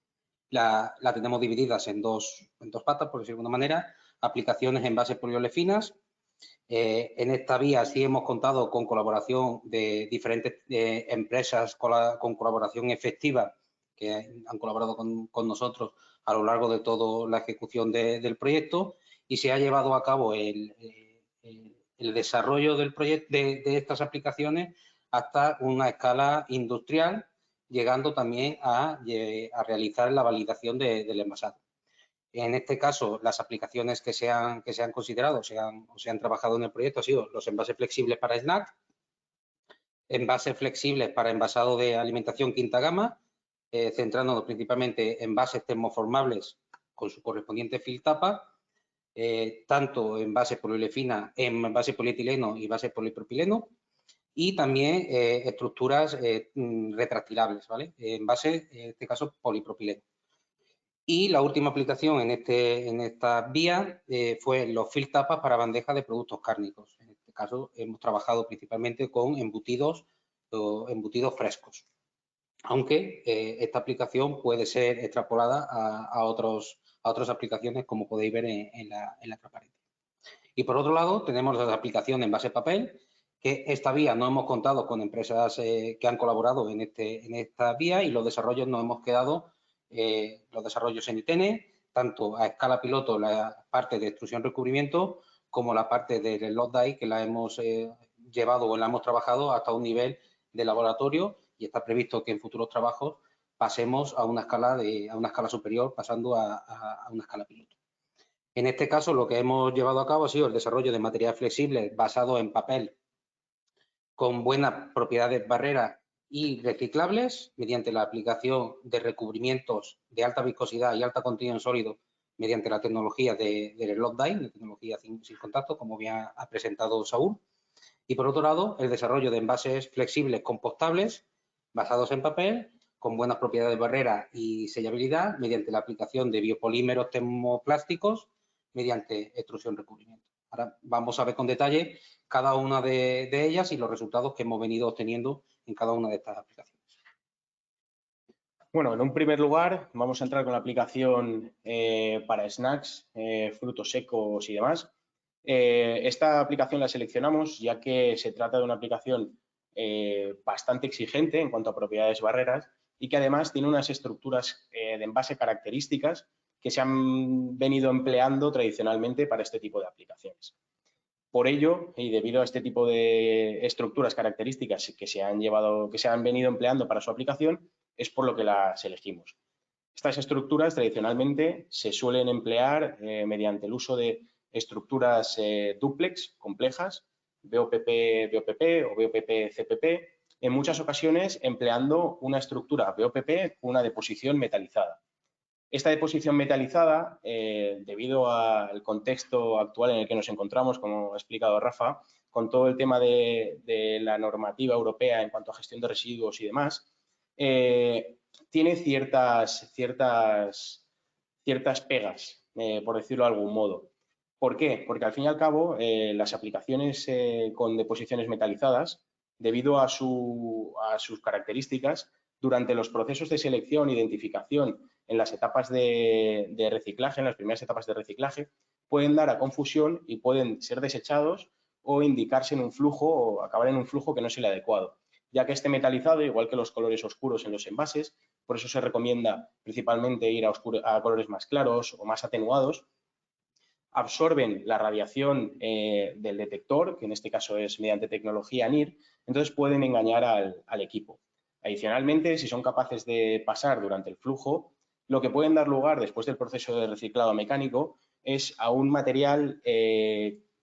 la tenemos divididas en dos patas, por decirlo de alguna manera, aplicaciones en bases poliolefinas. En esta vía sí hemos contado con colaboración de diferentes empresas con colaboración efectiva que han colaborado con nosotros a lo largo de toda la ejecución del proyecto y se ha llevado a cabo el desarrollo del proyecto de estas aplicaciones hasta una escala industrial, llegando también a realizar la validación del envasado. En este caso, las aplicaciones que se han considerado o se han trabajado en el proyecto han sido los envases flexibles para snack, envases flexibles para envasado de alimentación quinta gama, centrándonos principalmente en envases termoformables con su correspondiente fill tapa, tanto en base poliolefina, en base polietileno y base polipropileno, y también estructuras retractilables, ¿vale? En base, en este caso, polipropileno. Y la última aplicación en esta vía fue los fill tapas para bandejas de productos cárnicos. En este caso, hemos trabajado principalmente con embutidos frescos. Aunque esta aplicación puede ser extrapolada a otras aplicaciones, como podéis ver en la transparencia. Y por otro lado, tenemos las aplicaciones en base papel, que esta vía no hemos contado con empresas que han colaborado en esta vía y los desarrollos nos hemos quedado, los desarrollos en ITN, tanto a escala piloto la parte de extrusión recubrimiento como la parte del lot die que la hemos llevado o la hemos trabajado hasta un nivel de laboratorio y está previsto que en futuros trabajos pasemos a una escala superior, pasando a una escala piloto. En este caso, lo que hemos llevado a cabo ha sido el desarrollo de materiales flexibles basados en papel con buenas propiedades barreras y reciclables mediante la aplicación de recubrimientos de alta viscosidad y alta contenido en sólido mediante la tecnología del lot die, la tecnología sin contacto, como bien ha presentado Saúl. Y por otro lado, el desarrollo de envases flexibles compostables basados en papel con buenas propiedades barreras y sellabilidad mediante la aplicación de biopolímeros termoplásticos mediante extrusión recubrimiento. Ahora vamos a ver con detalle cada una de ellas y los resultados que hemos venido obteniendo en cada una de estas aplicaciones. Bueno, en un primer lugar vamos a entrar con la aplicación para snacks, frutos secos y demás. Esta aplicación la seleccionamos ya que se trata de una aplicación bastante exigente en cuanto a propiedades barreras y que además tiene unas estructuras de envase características que se han venido empleando tradicionalmente para este tipo de aplicaciones. Por ello, y debido a este tipo de estructuras características que se han venido empleando para su aplicación, es por lo que las elegimos. Estas estructuras tradicionalmente se suelen emplear mediante el uso de estructuras dúplex complejas, BOPP-BOPP o BOPP-CPP, en muchas ocasiones empleando una estructura BOPP con una deposición metalizada. Esta deposición metalizada, debido al contexto actual en el que nos encontramos, como ha explicado Rafa, con todo el tema de la normativa europea en cuanto a gestión de residuos y demás, tiene ciertas pegas, por decirlo de algún modo. ¿Por qué? Porque al fin y al cabo las aplicaciones con deposiciones metalizadas, debido a sus características, durante los procesos de selección e identificación en las etapas de reciclaje, en las primeras etapas de reciclaje, pueden dar a confusión y pueden ser desechados o indicarse en un flujo o acabar en un flujo que no es el adecuado, ya que esté metalizado, igual que los colores oscuros en los envases. Por eso se recomienda principalmente ir a colores más claros o más atenuados. Absorben la radiación del detector, que en este caso es mediante tecnología NIR, entonces pueden engañar al equipo. Adicionalmente, si son capaces de pasar durante el flujo, lo que pueden dar lugar después del proceso de reciclado mecánico es a un material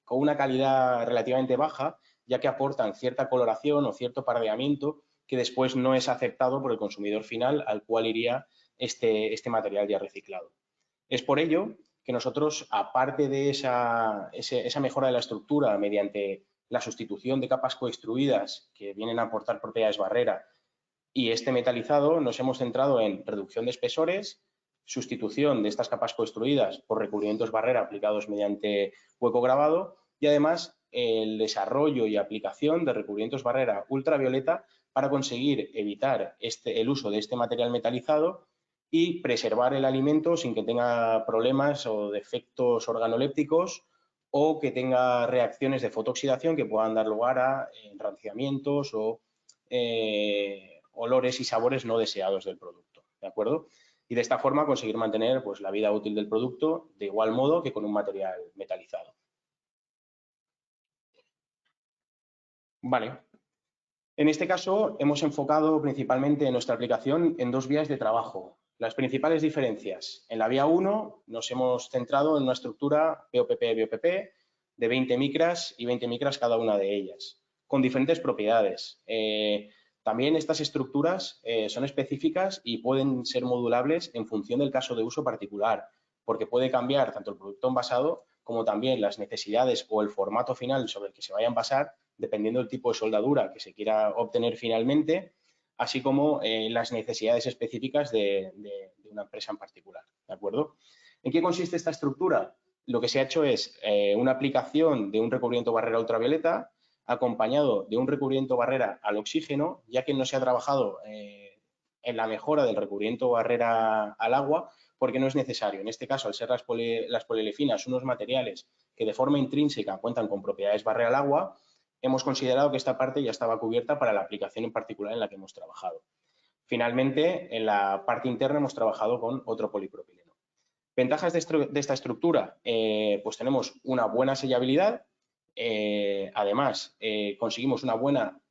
con una calidad relativamente baja, ya que aportan cierta coloración o cierto pardeamiento que después no es aceptado por el consumidor final al cual iría este material ya reciclado. Es por ello que nosotros, aparte de esa mejora de la estructura mediante la sustitución de capas coextruidas que vienen a aportar propiedades barrera y este metalizado, nos hemos centrado en reducción de espesores, sustitución de estas capas coextruidas por recubrimientos barrera aplicados mediante hueco grabado y además el desarrollo y aplicación de recubrimientos barrera ultravioleta para conseguir evitar el uso de este material metalizado y preservar el alimento sin que tenga problemas o defectos organolépticos o que tenga reacciones de fotooxidación que puedan dar lugar a enranciamientos o olores y sabores no deseados del producto, ¿de acuerdo? Y de esta forma conseguir mantener pues, la vida útil del producto de igual modo que con un material metalizado. Vale. En este caso hemos enfocado principalmente nuestra aplicación en dos vías de trabajo. Las principales diferencias. En la vía 1 nos hemos centrado en una estructura BOPP-BOPP de 20 micras y 20 micras cada una de ellas, con diferentes propiedades. También estas estructuras son específicas y pueden ser modulables en función del caso de uso particular, porque puede cambiar tanto el producto envasado como también las necesidades o el formato final sobre el que se vaya a envasar, dependiendo del tipo de soldadura que se quiera obtener finalmente, así como las necesidades específicas de una empresa en particular, ¿de acuerdo? ¿En qué consiste esta estructura? Lo que se ha hecho es una aplicación de un recubrimiento barrera ultravioleta acompañado de un recubrimiento barrera al oxígeno, ya que no se ha trabajado en la mejora del recubrimiento barrera al agua, porque no es necesario. En este caso, al ser las polilefinas unos materiales que de forma intrínseca cuentan con propiedades barrera al agua, hemos considerado que esta parte ya estaba cubierta para la aplicación en particular en la que hemos trabajado. Finalmente, en la parte interna hemos trabajado con otro polipropileno. Ventajas de esta estructura, pues tenemos una buena sellabilidad, además conseguimos una buena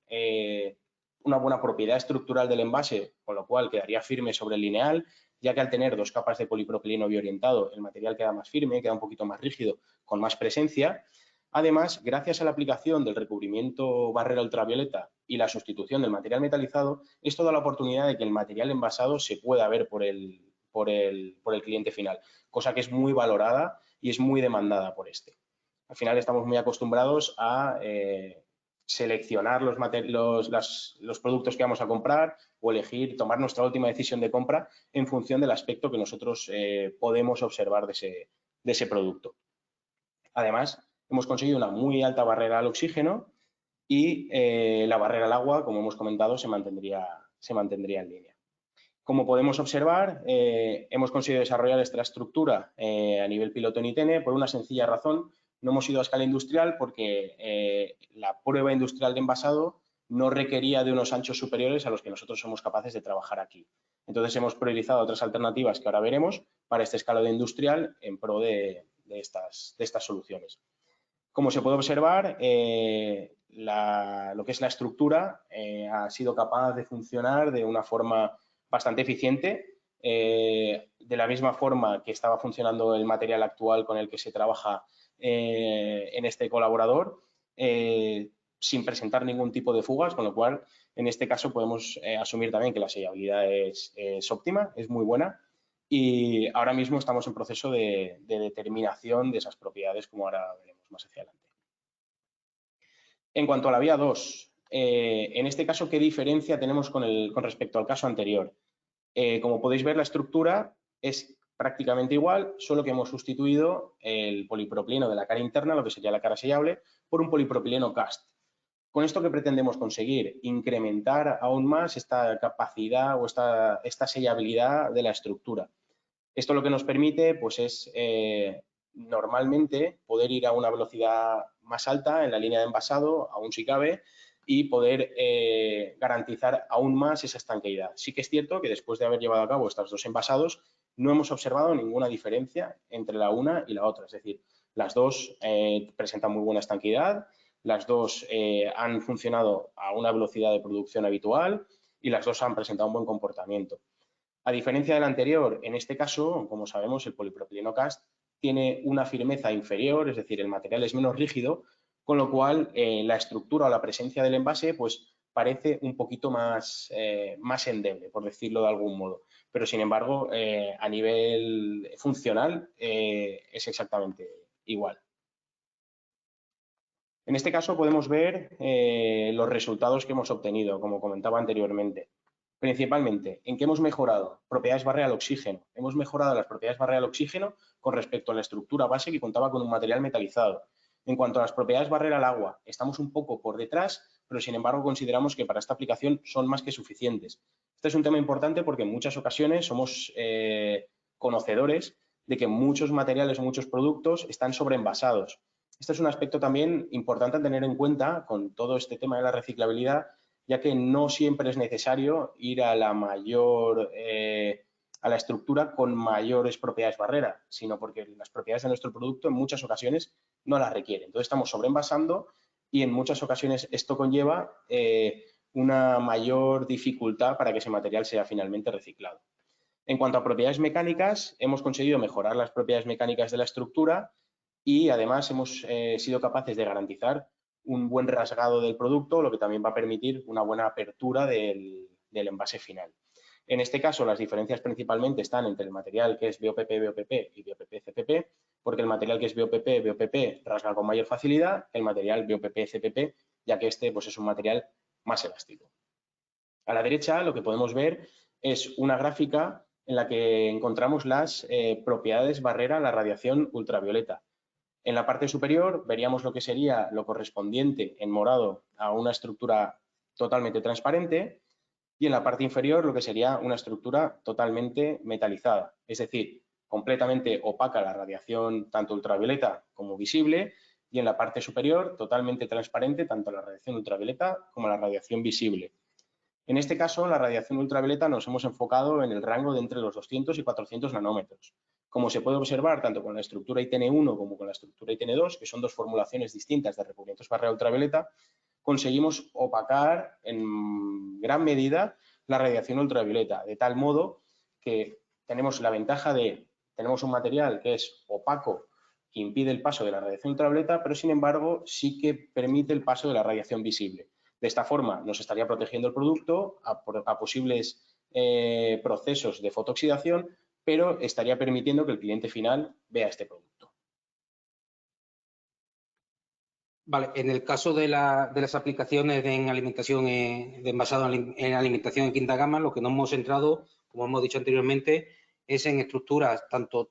propiedad estructural del envase, con lo cual quedaría firme sobre el lineal, ya que al tener dos capas de polipropileno biorientado, el material queda más firme, queda un poquito más rígido, con más presencia. Además, gracias a la aplicación del recubrimiento barrera ultravioleta y la sustitución del material metalizado, esto da la oportunidad de que el material envasado se pueda ver por el cliente final, cosa que es muy valorada y es muy demandada por este. Al final estamos muy acostumbrados a seleccionar los productos que vamos a comprar o elegir, tomar nuestra última decisión de compra en función del aspecto que nosotros podemos observar de ese producto. Además, hemos conseguido una muy alta barrera al oxígeno y la barrera al agua, como hemos comentado, se mantendría en línea. Como podemos observar, hemos conseguido desarrollar esta estructura a nivel piloto en ITENE por una sencilla razón. No hemos ido a escala industrial porque la prueba industrial de envasado no requería de unos anchos superiores a los que nosotros somos capaces de trabajar aquí. Entonces, hemos priorizado otras alternativas que ahora veremos para este escalado industrial en pro de estas soluciones. Como se puede observar, lo que es la estructura ha sido capaz de funcionar de una forma bastante eficiente, de la misma forma que estaba funcionando el material actual con el que se trabaja en este colaborador, sin presentar ningún tipo de fugas, con lo cual en este caso podemos asumir también que la sellabilidad es óptima, es muy buena, y ahora mismo estamos en proceso de determinación de esas propiedades, como ahora veremos más hacia adelante. En cuanto a la vía 2, en este caso, ¿qué diferencia tenemos con respecto al caso anterior? Como podéis ver, la estructura es prácticamente igual, solo que hemos sustituido el polipropileno de la cara interna, lo que sería la cara sellable, por un polipropileno cast. ¿Con esto qué pretendemos conseguir? Incrementar aún más esta capacidad o esta sellabilidad de la estructura. Esto lo que nos permite pues, es normalmente poder ir a una velocidad más alta en la línea de envasado, aún si cabe, y poder garantizar aún más esa estanqueidad. Sí que es cierto que después de haber llevado a cabo estos dos envasados, no hemos observado ninguna diferencia entre la una y la otra. Es decir, las dos presentan muy buena estanqueidad, las dos han funcionado a una velocidad de producción habitual y las dos han presentado un buen comportamiento. A diferencia del anterior, en este caso, como sabemos, el polipropileno cast tiene una firmeza inferior, es decir, el material es menos rígido, con lo cual la estructura o la presencia del envase pues, parece un poquito más endeble, por decirlo de algún modo. Pero, sin embargo, a nivel funcional es exactamente igual. En este caso podemos ver los resultados que hemos obtenido, como comentaba anteriormente. Principalmente, ¿en qué hemos mejorado? Propiedades barrera al oxígeno. Hemos mejorado las propiedades barrera al oxígeno con respecto a la estructura base que contaba con un material metalizado. En cuanto a las propiedades barrera al agua, estamos un poco por detrás, pero sin embargo consideramos que para esta aplicación son más que suficientes. Este es un tema importante porque en muchas ocasiones somos conocedores de que muchos materiales o muchos productos están sobreenvasados. Este es un aspecto también importante a tener en cuenta con todo este tema de la reciclabilidad, ya que no siempre es necesario ir a la estructura con mayores propiedades barrera, sino porque las propiedades de nuestro producto en muchas ocasiones no las requieren. Entonces estamos sobreenvasando y en muchas ocasiones esto conlleva una mayor dificultad para que ese material sea finalmente reciclado. En cuanto a propiedades mecánicas, hemos conseguido mejorar las propiedades mecánicas de la estructura y además hemos sido capaces de garantizar un buen rasgado del producto, lo que también va a permitir una buena apertura del envase final. En este caso, las diferencias principalmente están entre el material que es BOPP y BOPP-CPP, porque el material que es BOPP rasga con mayor facilidad, el material BOPP-CPP, ya que este pues, es un material más elástico. A la derecha lo que podemos ver es una gráfica en la que encontramos las propiedades barrera a la radiación ultravioleta. En la parte superior veríamos lo que sería lo correspondiente en morado a una estructura totalmente transparente y en la parte inferior lo que sería una estructura totalmente metalizada, es decir, completamente opaca la radiación tanto ultravioleta como visible y en la parte superior totalmente transparente tanto la radiación ultravioleta como la radiación visible. En este caso, la radiación ultravioleta nos hemos enfocado en el rango de entre los 200 y 400 nanómetros. Como se puede observar tanto con la estructura ITN1 como con la estructura ITN2, que son dos formulaciones distintas de recubrimientos barrera ultravioleta, conseguimos opacar en gran medida la radiación ultravioleta, de tal modo que tenemos la ventaja de tenemos un material que es opaco, que impide el paso de la radiación ultravioleta, pero sin embargo sí que permite el paso de la radiación visible. De esta forma nos estaría protegiendo el producto a posibles procesos de fotooxidación, pero estaría permitiendo que el cliente final vea este producto. Vale, en el caso de las aplicaciones en alimentación, de envasado en alimentación en quinta gama, lo que nos hemos centrado, como hemos dicho anteriormente, es en estructuras tanto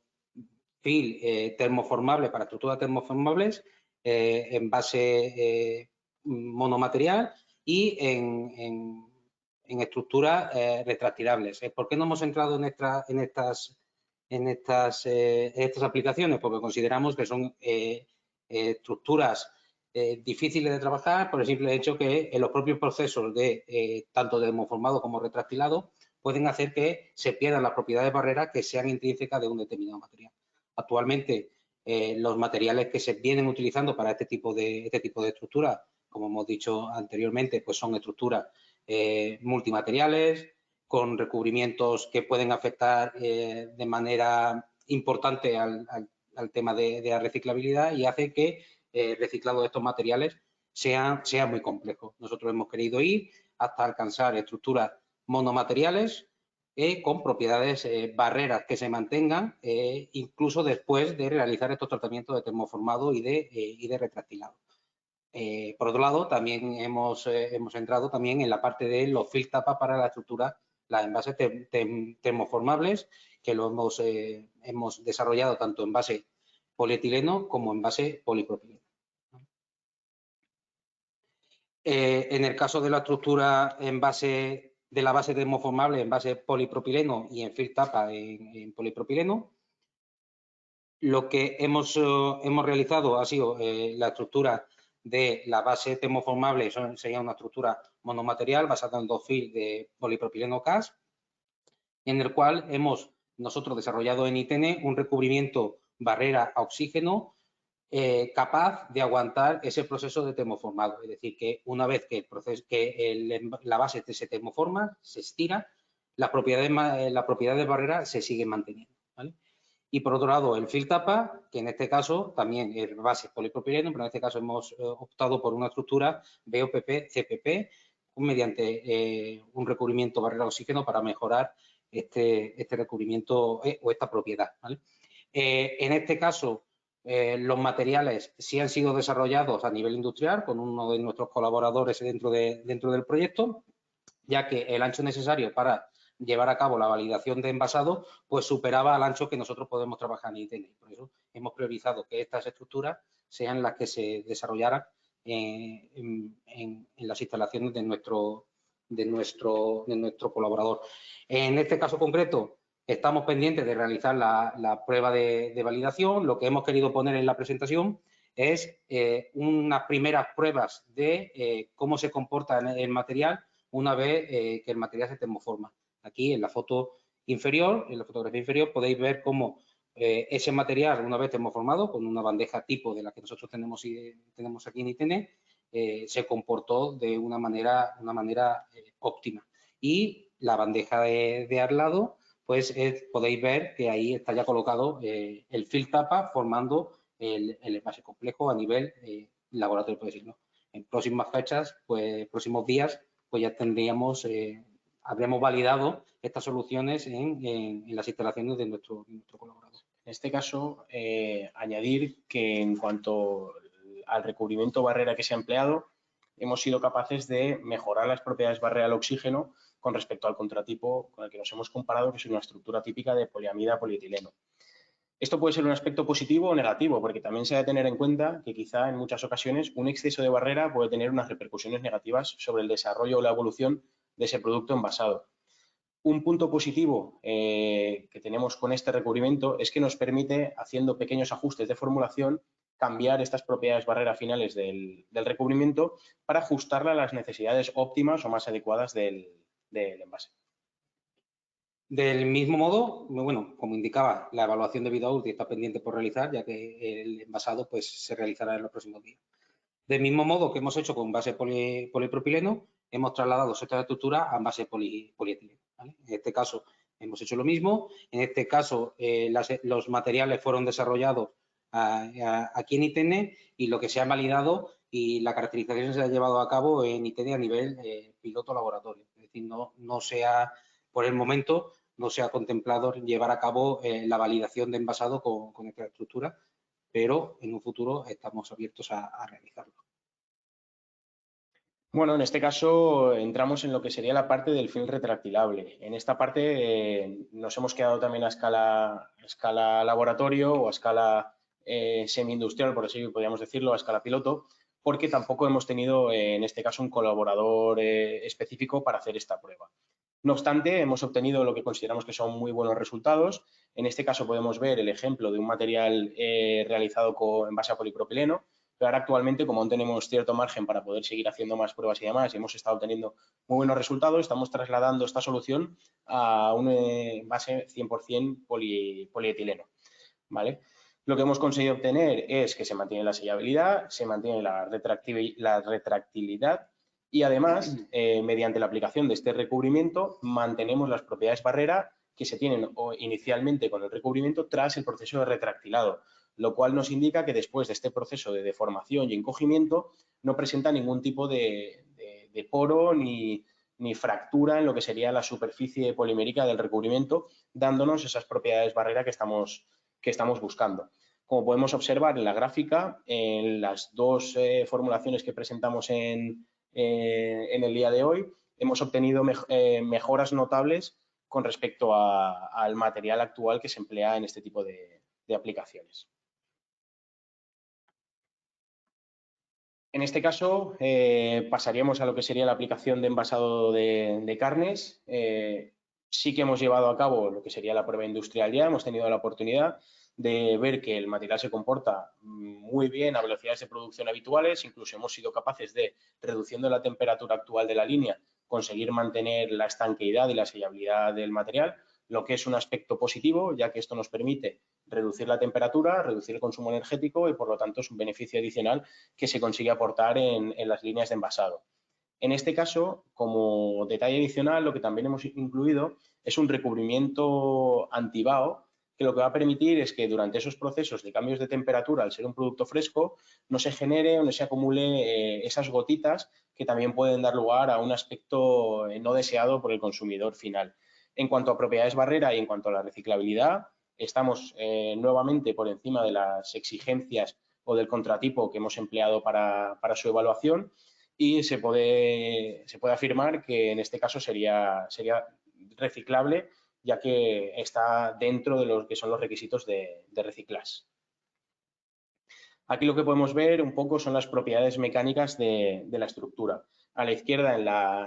termoformables para estructuras termoformables, envase monomaterial y en estructuras retractilables. ¿Por qué no hemos centrado en estas aplicaciones? Porque consideramos que son estructuras difíciles de trabajar por el simple hecho que en los propios procesos de tanto termoformado como retractilado pueden hacer que se pierdan las propiedades barreras que sean intrínsecas de un determinado material. Actualmente los materiales que se vienen utilizando para este tipo de estructuras, como hemos dicho anteriormente, pues son estructuras multimateriales, con recubrimientos que pueden afectar de manera importante al tema de la reciclabilidad y hace que el reciclado de estos materiales sea muy complejo. Nosotros hemos querido ir hasta alcanzar estructuras monomateriales con propiedades barreras que se mantengan incluso después de realizar estos tratamientos de termoformado y de retractilado. Por otro lado, también hemos entrado también en la parte de los fill tapa para la estructura, las envases termoformables, que lo hemos desarrollado tanto en base polietileno como en base polipropileno. En el caso de la estructura de la base termoformable en base polipropileno y en fill tapa en polipropileno, lo que hemos realizado ha sido la estructura de la base termoformable, sería una estructura monomaterial basada en 2 fill de polipropileno CAS, en el cual hemos nosotros desarrollado en ITN un recubrimiento barrera a oxígeno capaz de aguantar ese proceso de termoformado. Es decir, que una vez que la base se termoforma, se estira, las propiedades barrera se siguen manteniendo, ¿vale? Y por otro lado, el fill tapa, que en este caso también es base polipropileno, pero en este caso hemos optado por una estructura BOPP-CPP mediante un recubrimiento barrera oxígeno para mejorar este recubrimiento o esta propiedad, ¿vale? En este caso, los materiales sí han sido desarrollados a nivel industrial con uno de nuestros colaboradores dentro del proyecto, ya que el ancho necesario para llevar a cabo la validación de envasado, pues superaba al ancho que nosotros podemos trabajar en ITN. Por eso hemos priorizado que estas estructuras sean las que se desarrollaran en las instalaciones de nuestro colaborador. En este caso concreto, estamos pendientes de realizar la prueba de validación. Lo que hemos querido poner en la presentación es unas primeras pruebas de cómo se comporta el material una vez que el material se termoforma. Aquí en la foto inferior, en la fotografía inferior, podéis ver cómo ese material, una vez termoformado, con una bandeja tipo de la que nosotros tenemos aquí en ITN, se comportó de una manera óptima. Y la bandeja de al lado, pues podéis ver que ahí está ya colocado el fill tapa formando el envase complejo a nivel laboratorio, por decirlo. En próximas fechas, pues próximos días, pues ya habríamos validado estas soluciones en las instalaciones de nuestro colaborador. En este caso, añadir que en cuanto al recubrimiento barrera que se ha empleado, hemos sido capaces de mejorar las propiedades barrera al oxígeno con respecto al contratipo con el que nos hemos comparado, que es una estructura típica de poliamida polietileno. Esto puede ser un aspecto positivo o negativo, porque también se ha de tener en cuenta que quizá en muchas ocasiones un exceso de barrera puede tener unas repercusiones negativas sobre el desarrollo o la evolución de ese producto envasado. Un punto positivo que tenemos con este recubrimiento es que nos permite, haciendo pequeños ajustes de formulación, cambiar estas propiedades barrera finales del recubrimiento para ajustarla a las necesidades óptimas o más adecuadas del envase. Del mismo modo, bueno, como indicaba, la evaluación de vida útil está pendiente por realizar, ya que el envasado pues, se realizará en los próximos días. Del mismo modo que hemos hecho con base polipropileno, hemos trasladado esta estructura a base polietileno, ¿vale? En este caso hemos hecho lo mismo. En este caso los materiales fueron desarrollados aquí en ITN y lo que se ha validado y la caracterización se ha llevado a cabo en ITN a nivel piloto laboratorio. Es decir, por el momento no se ha contemplado llevar a cabo la validación de envasado con esta estructura, pero en un futuro estamos abiertos a realizarlo. Bueno, en este caso entramos en lo que sería la parte del film retractilable. En esta parte nos hemos quedado también a escala laboratorio o a escala semi-industrial, por así podríamos decirlo, a escala piloto, porque tampoco hemos tenido en este caso un colaborador específico para hacer esta prueba. No obstante, hemos obtenido lo que consideramos que son muy buenos resultados. En este caso podemos ver el ejemplo de un material realizado en base a polipropileno, pero ahora actualmente, como aún tenemos cierto margen para poder seguir haciendo más pruebas y demás, y hemos estado teniendo muy buenos resultados, estamos trasladando esta solución a un base 100% polietileno, ¿vale? Lo que hemos conseguido obtener es que se mantiene la sellabilidad, se mantiene la retractilidad y además, mediante la aplicación de este recubrimiento, mantenemos las propiedades barrera que se tienen inicialmente con el recubrimiento tras el proceso de retractilado, lo cual nos indica que después de este proceso de deformación y encogimiento no presenta ningún tipo de poro ni fractura en lo que sería la superficie polimérica del recubrimiento, dándonos esas propiedades barrera que estamos buscando. Como podemos observar en la gráfica, en las dos formulaciones que presentamos en el día de hoy, hemos obtenido mejoras notables con respecto al material actual que se emplea en este tipo de aplicaciones. En este caso, pasaríamos a lo que sería la aplicación de envasado de carnes. Sí que hemos llevado a cabo lo que sería la prueba industrial ya, hemos tenido la oportunidad de ver que el material se comporta muy bien a velocidades de producción habituales, incluso hemos sido capaces de, reduciendo la temperatura actual de la línea, conseguir mantener la estanqueidad y la sellabilidad del material, lo que es un aspecto positivo, ya que esto nos permite reducir la temperatura, reducir el consumo energético y, por lo tanto, es un beneficio adicional que se consigue aportar en las líneas de envasado. En este caso, como detalle adicional, lo que también hemos incluido es un recubrimiento antibao, que lo que va a permitir es que durante esos procesos de cambios de temperatura, al ser un producto fresco, no se genere o no se acumule esas gotitas que también pueden dar lugar a un aspecto no deseado por el consumidor final. En cuanto a propiedades barrera y en cuanto a la reciclabilidad, estamos nuevamente por encima de las exigencias o del contratipo que hemos empleado para su evaluación y se puede afirmar que en este caso sería reciclable, ya que está dentro de los que son los requisitos de reciclaje. Aquí lo que podemos ver un poco son las propiedades mecánicas de la estructura. A la izquierda,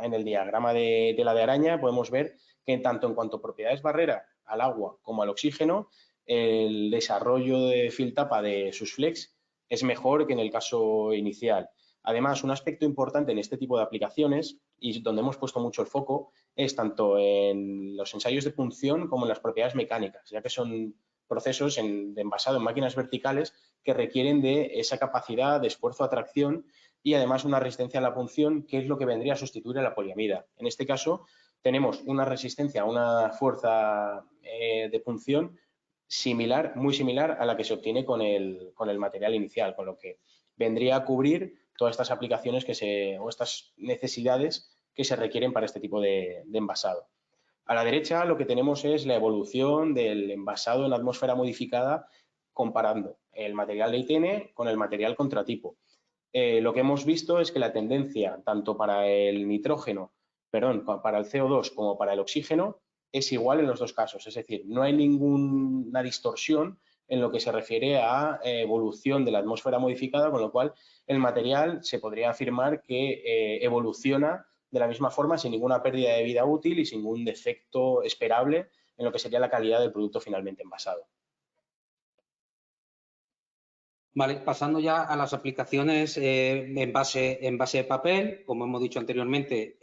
en el diagrama de tela de araña, podemos ver que tanto en cuanto a propiedades barrera al agua como al oxígeno, el desarrollo de fill-tapa de SUSFlex es mejor que en el caso inicial. Además, un aspecto importante en este tipo de aplicaciones y donde hemos puesto mucho el foco es tanto en los ensayos de punción como en las propiedades mecánicas, ya que son procesos de envasado en máquinas verticales que requieren de esa capacidad de esfuerzo-atracción y además una resistencia a la punción, que es lo que vendría a sustituir a la poliamida. En este caso, tenemos una resistencia a una fuerza de punción similar, muy similar a la que se obtiene con el material inicial, con lo que vendría a cubrir todas estas aplicaciones o estas necesidades que se requieren para este tipo de envasado. A la derecha lo que tenemos es la evolución del envasado en atmósfera modificada comparando el material de ITN con el material contratipo. Lo que hemos visto es que la tendencia tanto para el para el CO2 como para el oxígeno es igual en los dos casos, es decir, no hay ninguna distorsión en lo que se refiere a evolución de la atmósfera modificada, con lo cual el material se podría afirmar que evoluciona de la misma forma sin ninguna pérdida de vida útil y sin ningún defecto esperable en lo que sería la calidad del producto finalmente envasado. Vale, pasando ya a las aplicaciones en base de papel, como hemos dicho anteriormente,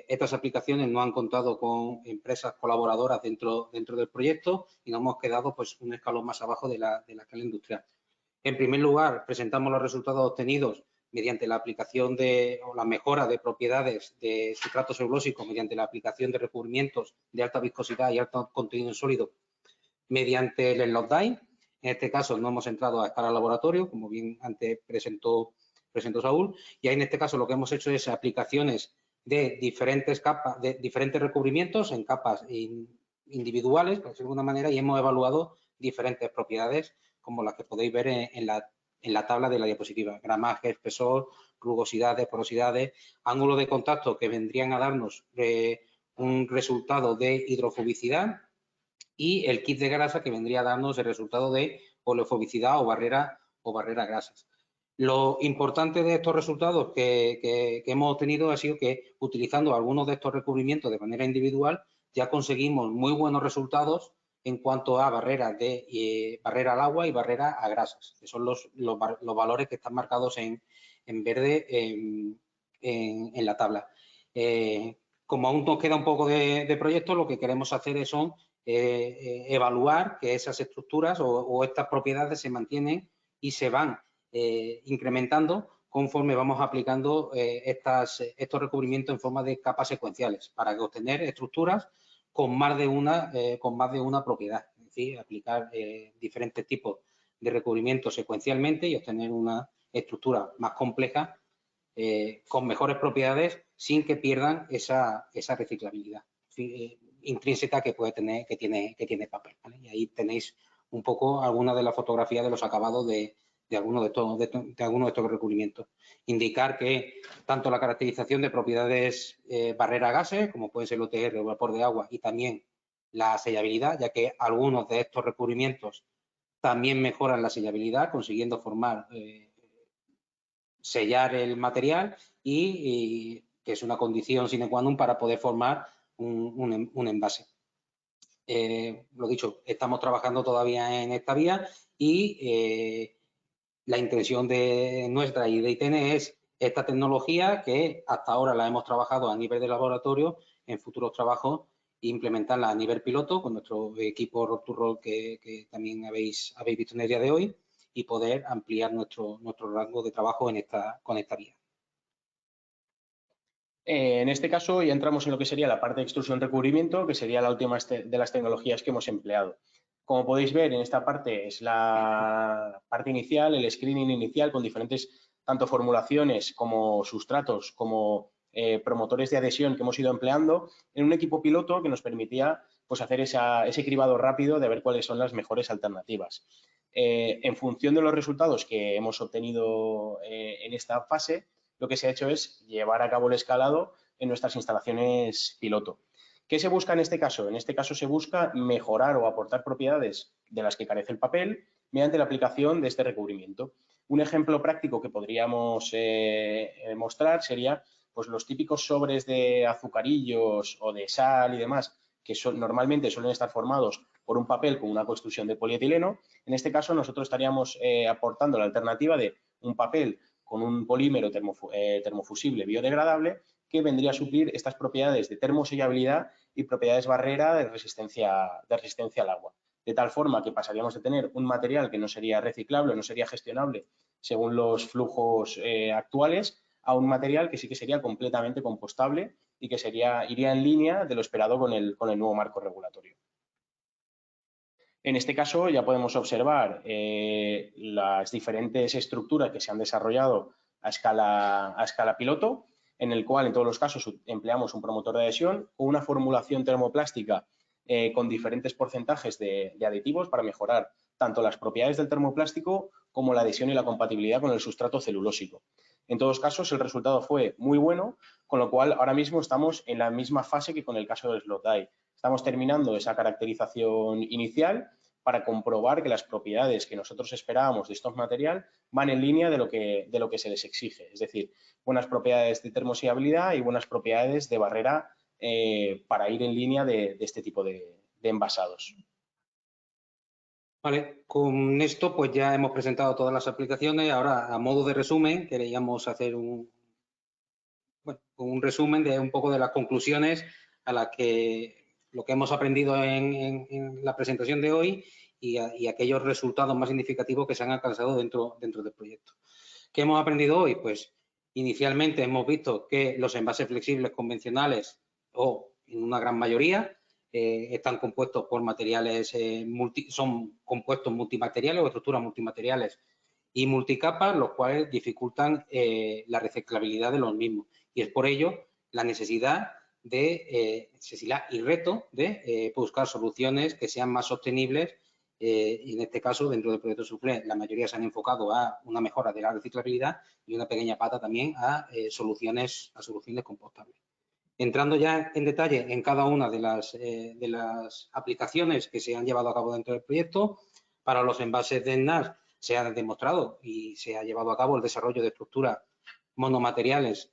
estas aplicaciones no han contado con empresas colaboradoras dentro del proyecto y nos hemos quedado pues un escalón más abajo de la escala industrial. En primer lugar, presentamos los resultados obtenidos mediante la aplicación o la mejora de propiedades de sustrato celulósico mediante la aplicación de recubrimientos de alta viscosidad y alto contenido en sólido mediante el slot-die. En este caso no hemos entrado a escala laboratorio, como bien antes presentó Saúl, y ahí en este caso lo que hemos hecho es aplicaciones de diferentes capas, de diferentes recubrimientos en capas individuales, por decirlo de alguna manera, y hemos evaluado diferentes propiedades como las que podéis ver en la tabla de la diapositiva: gramaje, espesor, rugosidades, porosidades, ángulo de contacto que vendrían a darnos un resultado de hidrofobicidad, y el kit de grasa que vendría a darnos el resultado de oleofobicidad o barrera grasas. Lo importante de estos resultados que hemos obtenido ha sido que, utilizando algunos de estos recubrimientos de manera individual, ya conseguimos muy buenos resultados en cuanto a barrera al agua y barrera a grasas, que son los valores que están marcados en verde en la tabla. Como aún nos queda un poco de proyecto, lo que queremos hacer son evaluar que esas estructuras o estas propiedades se mantienen y se van incrementando conforme vamos aplicando estos recubrimientos en forma de capas secuenciales para obtener estructuras con más de una propiedad. Es decir, aplicar diferentes tipos de recubrimientos secuencialmente y obtener una estructura más compleja con mejores propiedades sin que pierdan esa reciclabilidad intrínseca que puede tener, que tiene papel, ¿vale? Y ahí tenéis un poco algunas de las fotografías de los acabados de algunos de estos recubrimientos. Indicar que tanto la caracterización de propiedades barrera a gases, como puede ser el OTR o vapor de agua, y también la sellabilidad, ya que algunos de estos recubrimientos también mejoran la sellabilidad, consiguiendo formar sellar el material y que es una condición sine qua non para poder formar un envase. Lo dicho, estamos trabajando todavía en esta vía y la intención nuestra y de ITN es esta tecnología que hasta ahora la hemos trabajado a nivel de laboratorio, en futuros trabajos implementarla a nivel piloto con nuestro equipo Road to Road que también habéis visto en el día de hoy y poder ampliar nuestro rango de trabajo con esta vía. En este caso ya entramos en lo que sería la parte de extrusión recubrimiento, que sería la última de las tecnologías que hemos empleado. Como podéis ver, en esta parte es la parte inicial, el screening inicial con diferentes tanto formulaciones como sustratos como promotores de adhesión que hemos ido empleando en un equipo piloto que nos permitía pues, hacer ese cribado rápido de ver cuáles son las mejores alternativas. En función de los resultados que hemos obtenido en esta fase, lo que se ha hecho es llevar a cabo el escalado en nuestras instalaciones piloto. ¿Qué se busca en este caso? En este caso se busca mejorar o aportar propiedades de las que carece el papel mediante la aplicación de este recubrimiento. Un ejemplo práctico que podríamos mostrar sería pues, los típicos sobres de azucarillos o de sal y demás que normalmente suelen estar formados por un papel con una construcción de polietileno. En este caso nosotros estaríamos aportando la alternativa de un papel con un polímero termofusible biodegradable que vendría a suplir estas propiedades de termosellabilidad y propiedades barrera de resistencia al agua. De tal forma que pasaríamos de tener un material que no sería reciclable, no sería gestionable según los flujos actuales, a un material que sí que sería completamente compostable y que iría en línea de lo esperado con el nuevo marco regulatorio. En este caso ya podemos observar las diferentes estructuras que se han desarrollado a escala piloto, en el cual en todos los casos empleamos un promotor de adhesión o una formulación termoplástica con diferentes porcentajes de aditivos para mejorar tanto las propiedades del termoplástico como la adhesión y la compatibilidad con el sustrato celulósico. En todos casos el resultado fue muy bueno, con lo cual ahora mismo estamos en la misma fase que con el caso del slot die. Estamos terminando esa caracterización inicial para comprobar que las propiedades que nosotros esperábamos de estos materiales van en línea de lo que se les exige. Es decir, buenas propiedades de termosellabilidad y buenas propiedades de barrera para ir en línea de este tipo de envasados. Vale, con esto pues ya hemos presentado todas las aplicaciones. Ahora, a modo de resumen, queríamos hacer un resumen de un poco de las conclusiones a las que lo que hemos aprendido en la presentación de hoy y aquellos resultados más significativos que se han alcanzado dentro del proyecto. ¿Qué hemos aprendido hoy? Pues inicialmente hemos visto que los envases flexibles convencionales o en una gran mayoría están compuestos por materiales, son compuestos multimateriales o estructuras multimateriales y multicapas, los cuales dificultan la reciclabilidad de los mismos. Y es por ello la necesidad y reto de buscar soluciones que sean más sostenibles. Y en este caso, dentro del proyecto SUFLEX, la mayoría se han enfocado a una mejora de la reciclabilidad y una pequeña pata también a soluciones compostables. Entrando ya en detalle en cada una de las aplicaciones que se han llevado a cabo dentro del proyecto, para los envases de NAS se ha demostrado y se ha llevado a cabo el desarrollo de estructuras monomateriales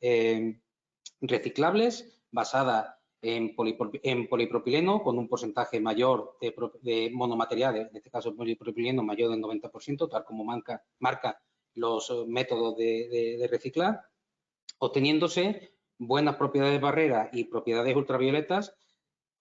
reciclables basadas en polipropileno con un porcentaje mayor de monomateriales, en este caso polipropileno mayor del 90%, tal como marca los métodos de reciclar, obteniéndose buenas propiedades barrera y propiedades ultravioletas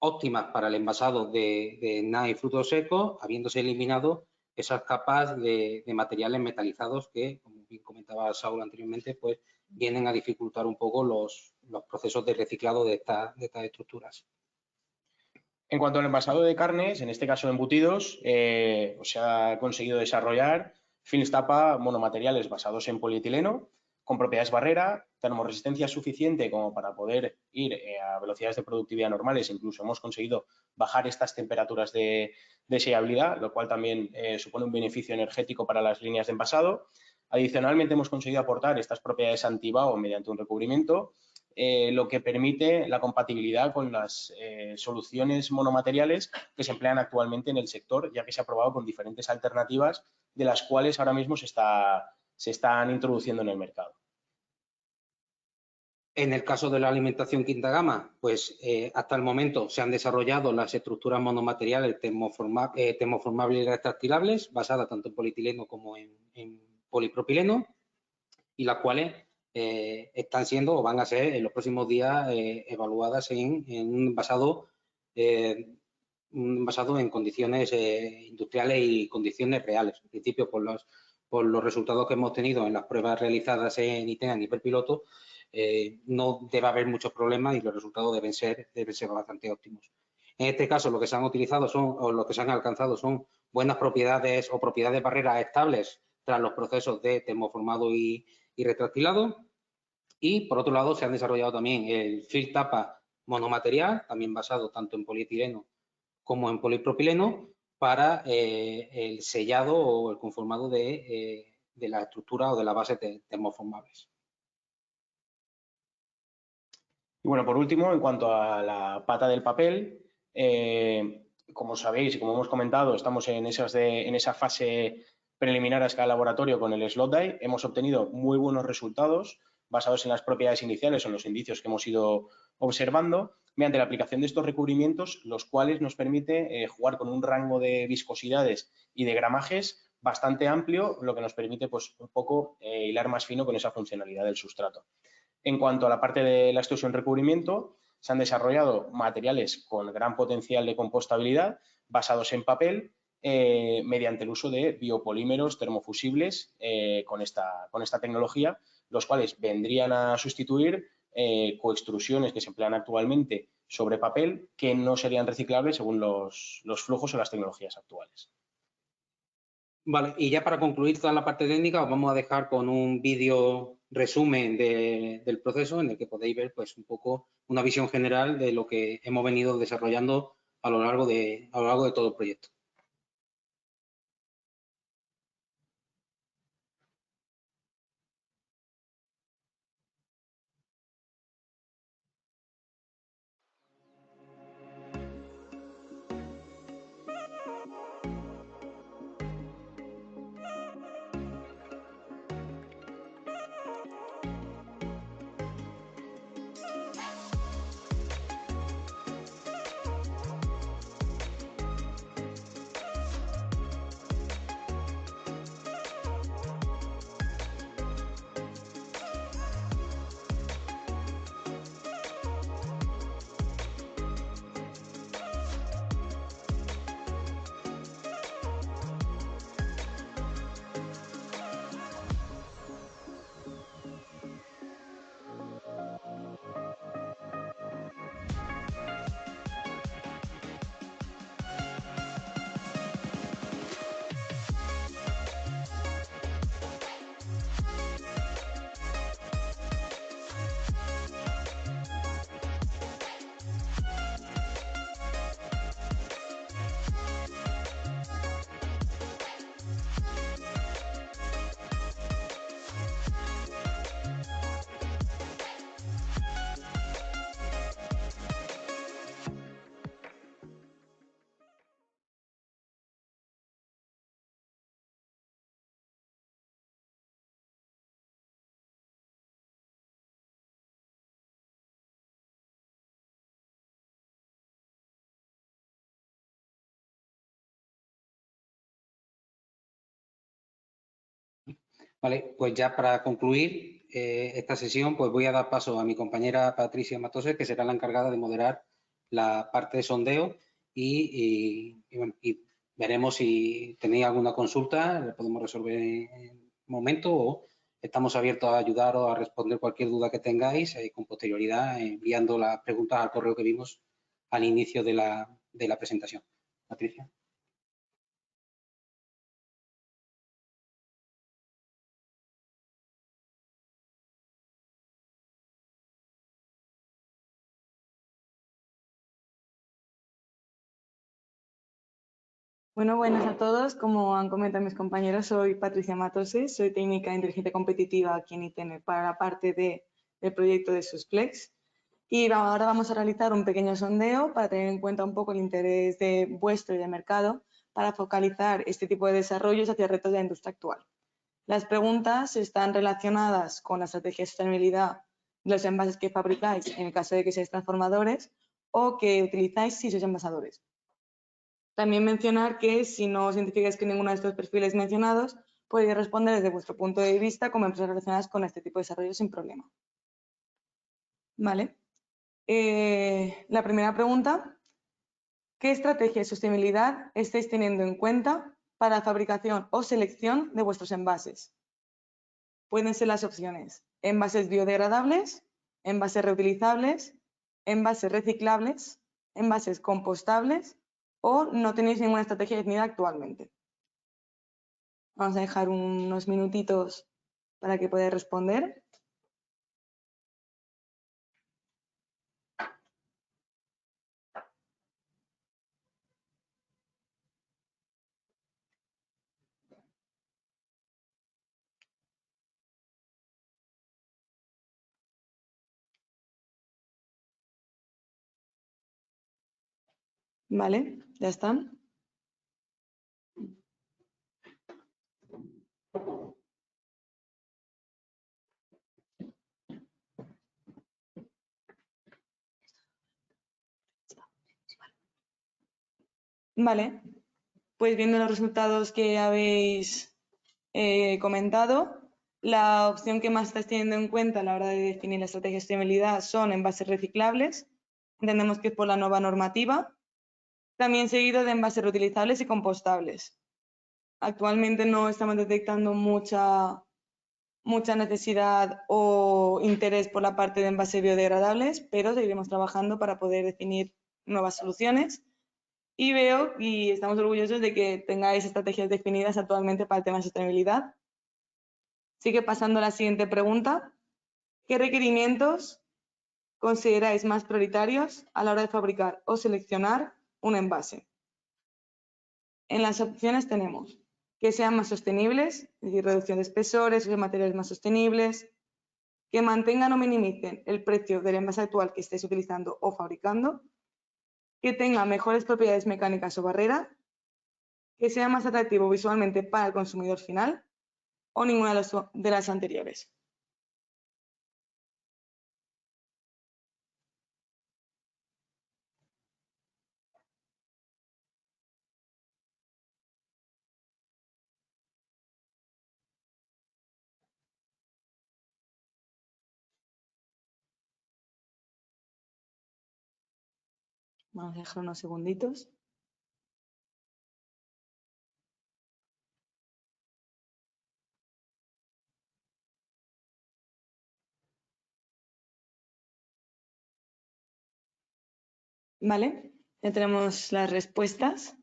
óptimas para el envasado de nada y frutos secos, habiéndose eliminado esas capas de materiales metalizados que, como bien comentaba Saúl anteriormente, pues vienen a dificultar un poco los procesos de reciclado de estas estructuras. En cuanto al envasado de carnes, en este caso embutidos, se ha conseguido desarrollar films tapa monomateriales basados en polietileno, con propiedades barrera, termoresistencia suficiente como para poder ir a velocidades de productividad normales. Incluso hemos conseguido bajar estas temperaturas de sellabilidad, lo cual también supone un beneficio energético para las líneas de envasado. Adicionalmente, hemos conseguido aportar estas propiedades anti-vaho mediante un recubrimiento, lo que permite la compatibilidad con las soluciones monomateriales que se emplean actualmente en el sector, ya que se ha probado con diferentes alternativas de las cuales ahora mismo se están introduciendo en el mercado. En el caso de la alimentación quinta gama, pues hasta el momento se han desarrollado las estructuras monomateriales termoformables y retractilables, basadas tanto en polietileno como en polipropileno, y las cuales están siendo o van a ser en los próximos días evaluadas en un basado en condiciones industriales y condiciones reales. En principio, por los resultados que hemos tenido en las pruebas realizadas en ITEA a nivel piloto, no debe haber muchos problemas y los resultados deben ser bastante óptimos. En este caso, lo que se han utilizado lo que se han alcanzado son buenas propiedades o propiedades barreras estables tras los procesos de termoformado y retractilado. Y, por otro lado, se han desarrollado también el film tapa monomaterial, también basado tanto en polietileno como en polipropileno, para el sellado o el conformado de la estructura o de la base termoformables. Y bueno, por último, en cuanto a la pata del papel, como sabéis y como hemos comentado, estamos en esa fase preliminar a escala laboratorio con el slot die. Hemos obtenido muy buenos resultados basados en las propiedades iniciales o en los indicios que hemos ido observando mediante la aplicación de estos recubrimientos, los cuales nos permite jugar con un rango de viscosidades y de gramajes bastante amplio, lo que nos permite pues, un poco hilar más fino con esa funcionalidad del sustrato. En cuanto a la parte de la extrusión recubrimiento, se han desarrollado materiales con gran potencial de compostabilidad basados en papel mediante el uso de biopolímeros termofusibles con esta tecnología, los cuales vendrían a sustituir coextrusiones que se emplean actualmente sobre papel que no serían reciclables según los flujos o las tecnologías actuales. Vale, y ya para concluir toda la parte técnica, os vamos a dejar con un vídeo resumen del proceso en el que podéis ver pues un poco una visión general de lo que hemos venido desarrollando a lo largo de todo el proyecto. Vale, pues ya para concluir, esta sesión, pues voy a dar paso a mi compañera Patricia Matoses, que será la encargada de moderar la parte de sondeo y veremos si tenéis alguna consulta, la podemos resolver en un momento o estamos abiertos a ayudaros a responder cualquier duda que tengáis con posterioridad, enviando las preguntas al correo que vimos al inicio de la presentación. Patricia. Bueno, buenas a todos. Como han comentado mis compañeros, soy Patricia Matoses, soy técnica de inteligencia competitiva aquí en ITN para la parte del proyecto de SUSFlex. Y ahora vamos a realizar un pequeño sondeo para tener en cuenta un poco el interés de vuestro y de mercado para focalizar este tipo de desarrollos hacia retos de la industria actual. Las preguntas están relacionadas con la estrategia de sostenibilidad de los envases que fabricáis en el caso de que seáis transformadores o que utilizáis si sois envasadores. También mencionar que si no os identificáis con ninguno de estos perfiles mencionados, podéis responder desde vuestro punto de vista como empresas relacionadas con este tipo de desarrollo sin problema. Vale. La primera pregunta, ¿qué estrategia de sostenibilidad estáis teniendo en cuenta para la fabricación o selección de vuestros envases? Pueden ser las opciones: envases biodegradables, envases reutilizables, envases reciclables, envases compostables o no tenéis ninguna estrategia definida actualmente. Vamos a dejar unos minutitos para que podáis responder. Vale, ya están. Vale, pues viendo los resultados que habéis comentado, la opción que más estáis teniendo en cuenta a la hora de definir la estrategia de sostenibilidad son envases reciclables. Entendemos que es por la nueva normativa. También seguido de envases reutilizables y compostables. Actualmente no estamos detectando mucha necesidad o interés por la parte de envases biodegradables, pero seguiremos trabajando para poder definir nuevas soluciones. Y veo y estamos orgullosos de que tengáis estrategias definidas actualmente para el tema de sostenibilidad. Sigue pasando a la siguiente pregunta. ¿Qué requerimientos consideráis más prioritarios a la hora de fabricar o seleccionar un envase? En las opciones tenemos que sean más sostenibles, es decir, reducción de espesores, de materiales más sostenibles, que mantengan o minimicen el precio del envase actual que estéis utilizando o fabricando, que tenga mejores propiedades mecánicas o barrera, que sea más atractivo visualmente para el consumidor final o ninguna de las anteriores. Vamos a dejar unos segunditos. Vale, ya tenemos las respuestas.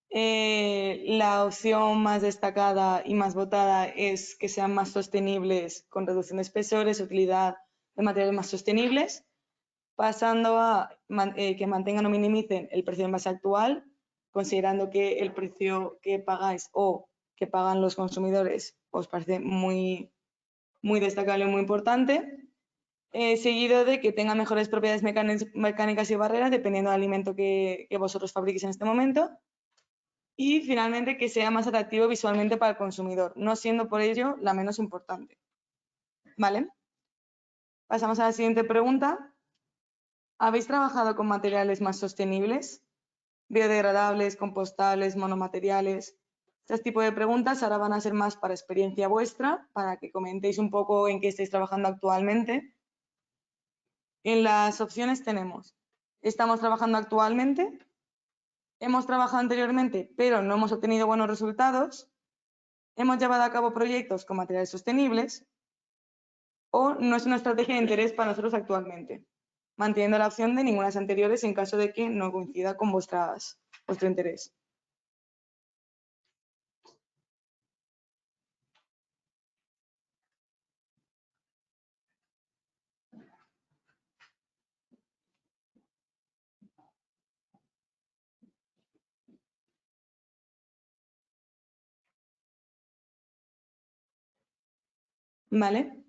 La opción más destacada y más votada es que sean más sostenibles con reducción de espesores, utilidad de materiales más sostenibles, pasando a que mantengan o minimicen el precio de envase actual, considerando que el precio que pagáis o que pagan los consumidores os parece muy destacable y muy importante. Seguido de que tenga mejores propiedades mecánicas y barreras dependiendo del alimento que vosotros fabriquéis en este momento. Y finalmente que sea más atractivo visualmente para el consumidor, no siendo por ello la menos importante. ¿Vale? Pasamos a la siguiente pregunta. ¿Habéis trabajado con materiales más sostenibles? Biodegradables, compostables, monomateriales. Este tipo de preguntas ahora van a ser más para experiencia vuestra, para que comentéis un poco en qué estáis trabajando actualmente. En las opciones tenemos, estamos trabajando actualmente, hemos trabajado anteriormente, pero no hemos obtenido buenos resultados, hemos llevado a cabo proyectos con materiales sostenibles o no es una estrategia de interés para nosotros actualmente, manteniendo la opción de ninguna de las anteriores en caso de que no coincida con vuestro interés. ¿Vale?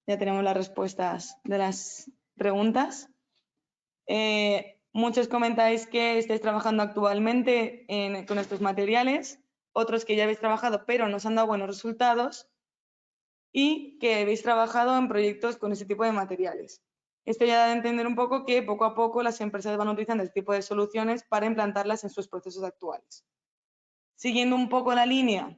Ya tenemos las respuestas de las preguntas. Muchos comentáis que estáis trabajando actualmente con estos materiales, otros que ya habéis trabajado pero no os han dado buenos resultados y que habéis trabajado en proyectos con ese tipo de materiales. Esto ya da a entender un poco que poco a poco las empresas van utilizando este tipo de soluciones para implantarlas en sus procesos actuales. Siguiendo un poco la línea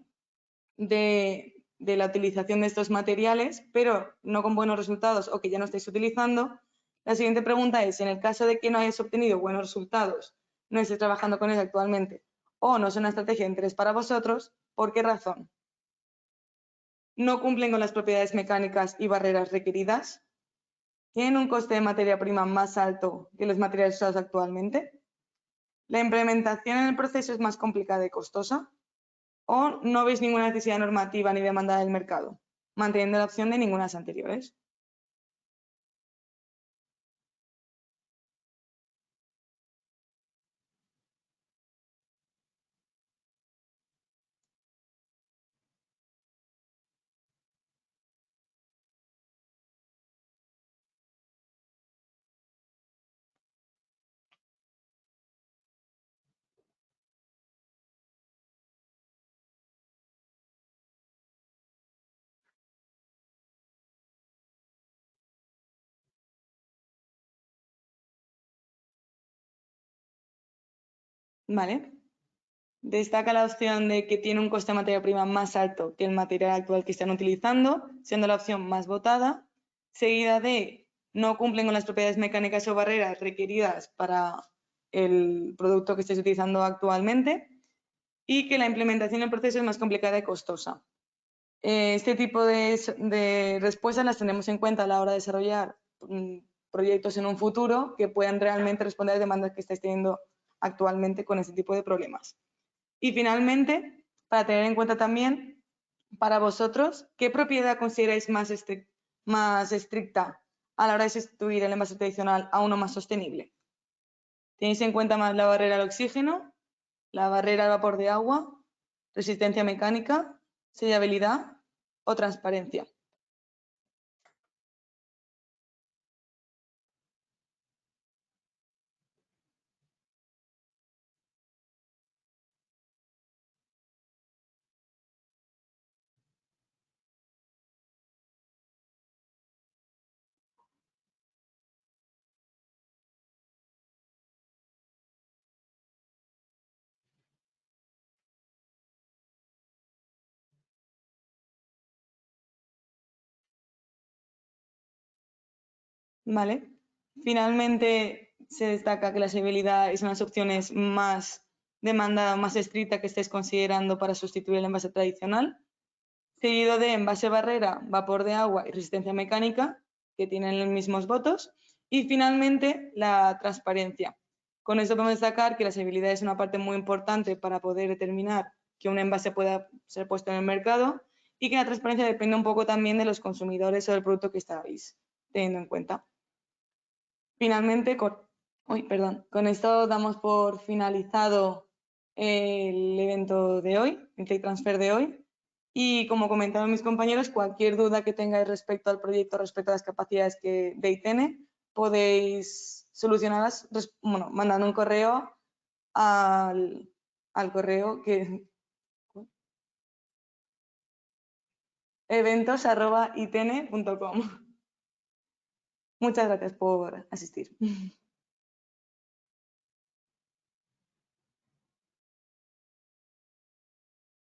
de la utilización de estos materiales, pero no con buenos resultados o que ya no estáis utilizando, la siguiente pregunta es, en el caso de que no hayáis obtenido buenos resultados, no estéis trabajando con ellos actualmente o no es una estrategia de interés para vosotros, ¿por qué razón? ¿No cumplen con las propiedades mecánicas y barreras requeridas? ¿Tienen un coste de materia prima más alto que los materiales usados actualmente? ¿La implementación en el proceso es más complicada y costosa? ¿O no veis ninguna necesidad normativa ni demanda del mercado, manteniendo la opción de ninguna de las anteriores? ¿Vale? Destaca la opción de que tiene un coste de materia prima más alto que el material actual que están utilizando, siendo la opción más votada, seguida de no cumplen con las propiedades mecánicas o barreras requeridas para el producto que estáis utilizando actualmente y que la implementación del proceso es más complicada y costosa. Este tipo de respuestas las tenemos en cuenta a la hora de desarrollar proyectos en un futuro que puedan realmente responder a demandas que estáis teniendo actualmente con este tipo de problemas. Y finalmente, para tener en cuenta también, para vosotros, ¿qué propiedad consideráis más estricta a la hora de sustituir el envase tradicional a uno más sostenible? ¿Tenéis en cuenta más la barrera al oxígeno, la barrera al vapor de agua, resistencia mecánica, sellabilidad o transparencia? ¿Vale? Finalmente, se destaca que la sellabilidad es una de las opciones más demandada, más estricta que estáis considerando para sustituir el envase tradicional, seguido de envase barrera, vapor de agua y resistencia mecánica, que tienen los mismos votos, y finalmente la transparencia. Con esto podemos destacar que la sellabilidad es una parte muy importante para poder determinar que un envase pueda ser puesto en el mercado y que la transparencia depende un poco también de los consumidores o del producto que estáis teniendo en cuenta. Finalmente, con esto damos por finalizado el evento de hoy, el Tech Transfer de hoy. Y como comentaron mis compañeros, cualquier duda que tengáis respecto al proyecto, respecto a las capacidades de ITN, podéis solucionarlas mandando un correo al correo que eventos@itn.com. Muchas gracias por asistir.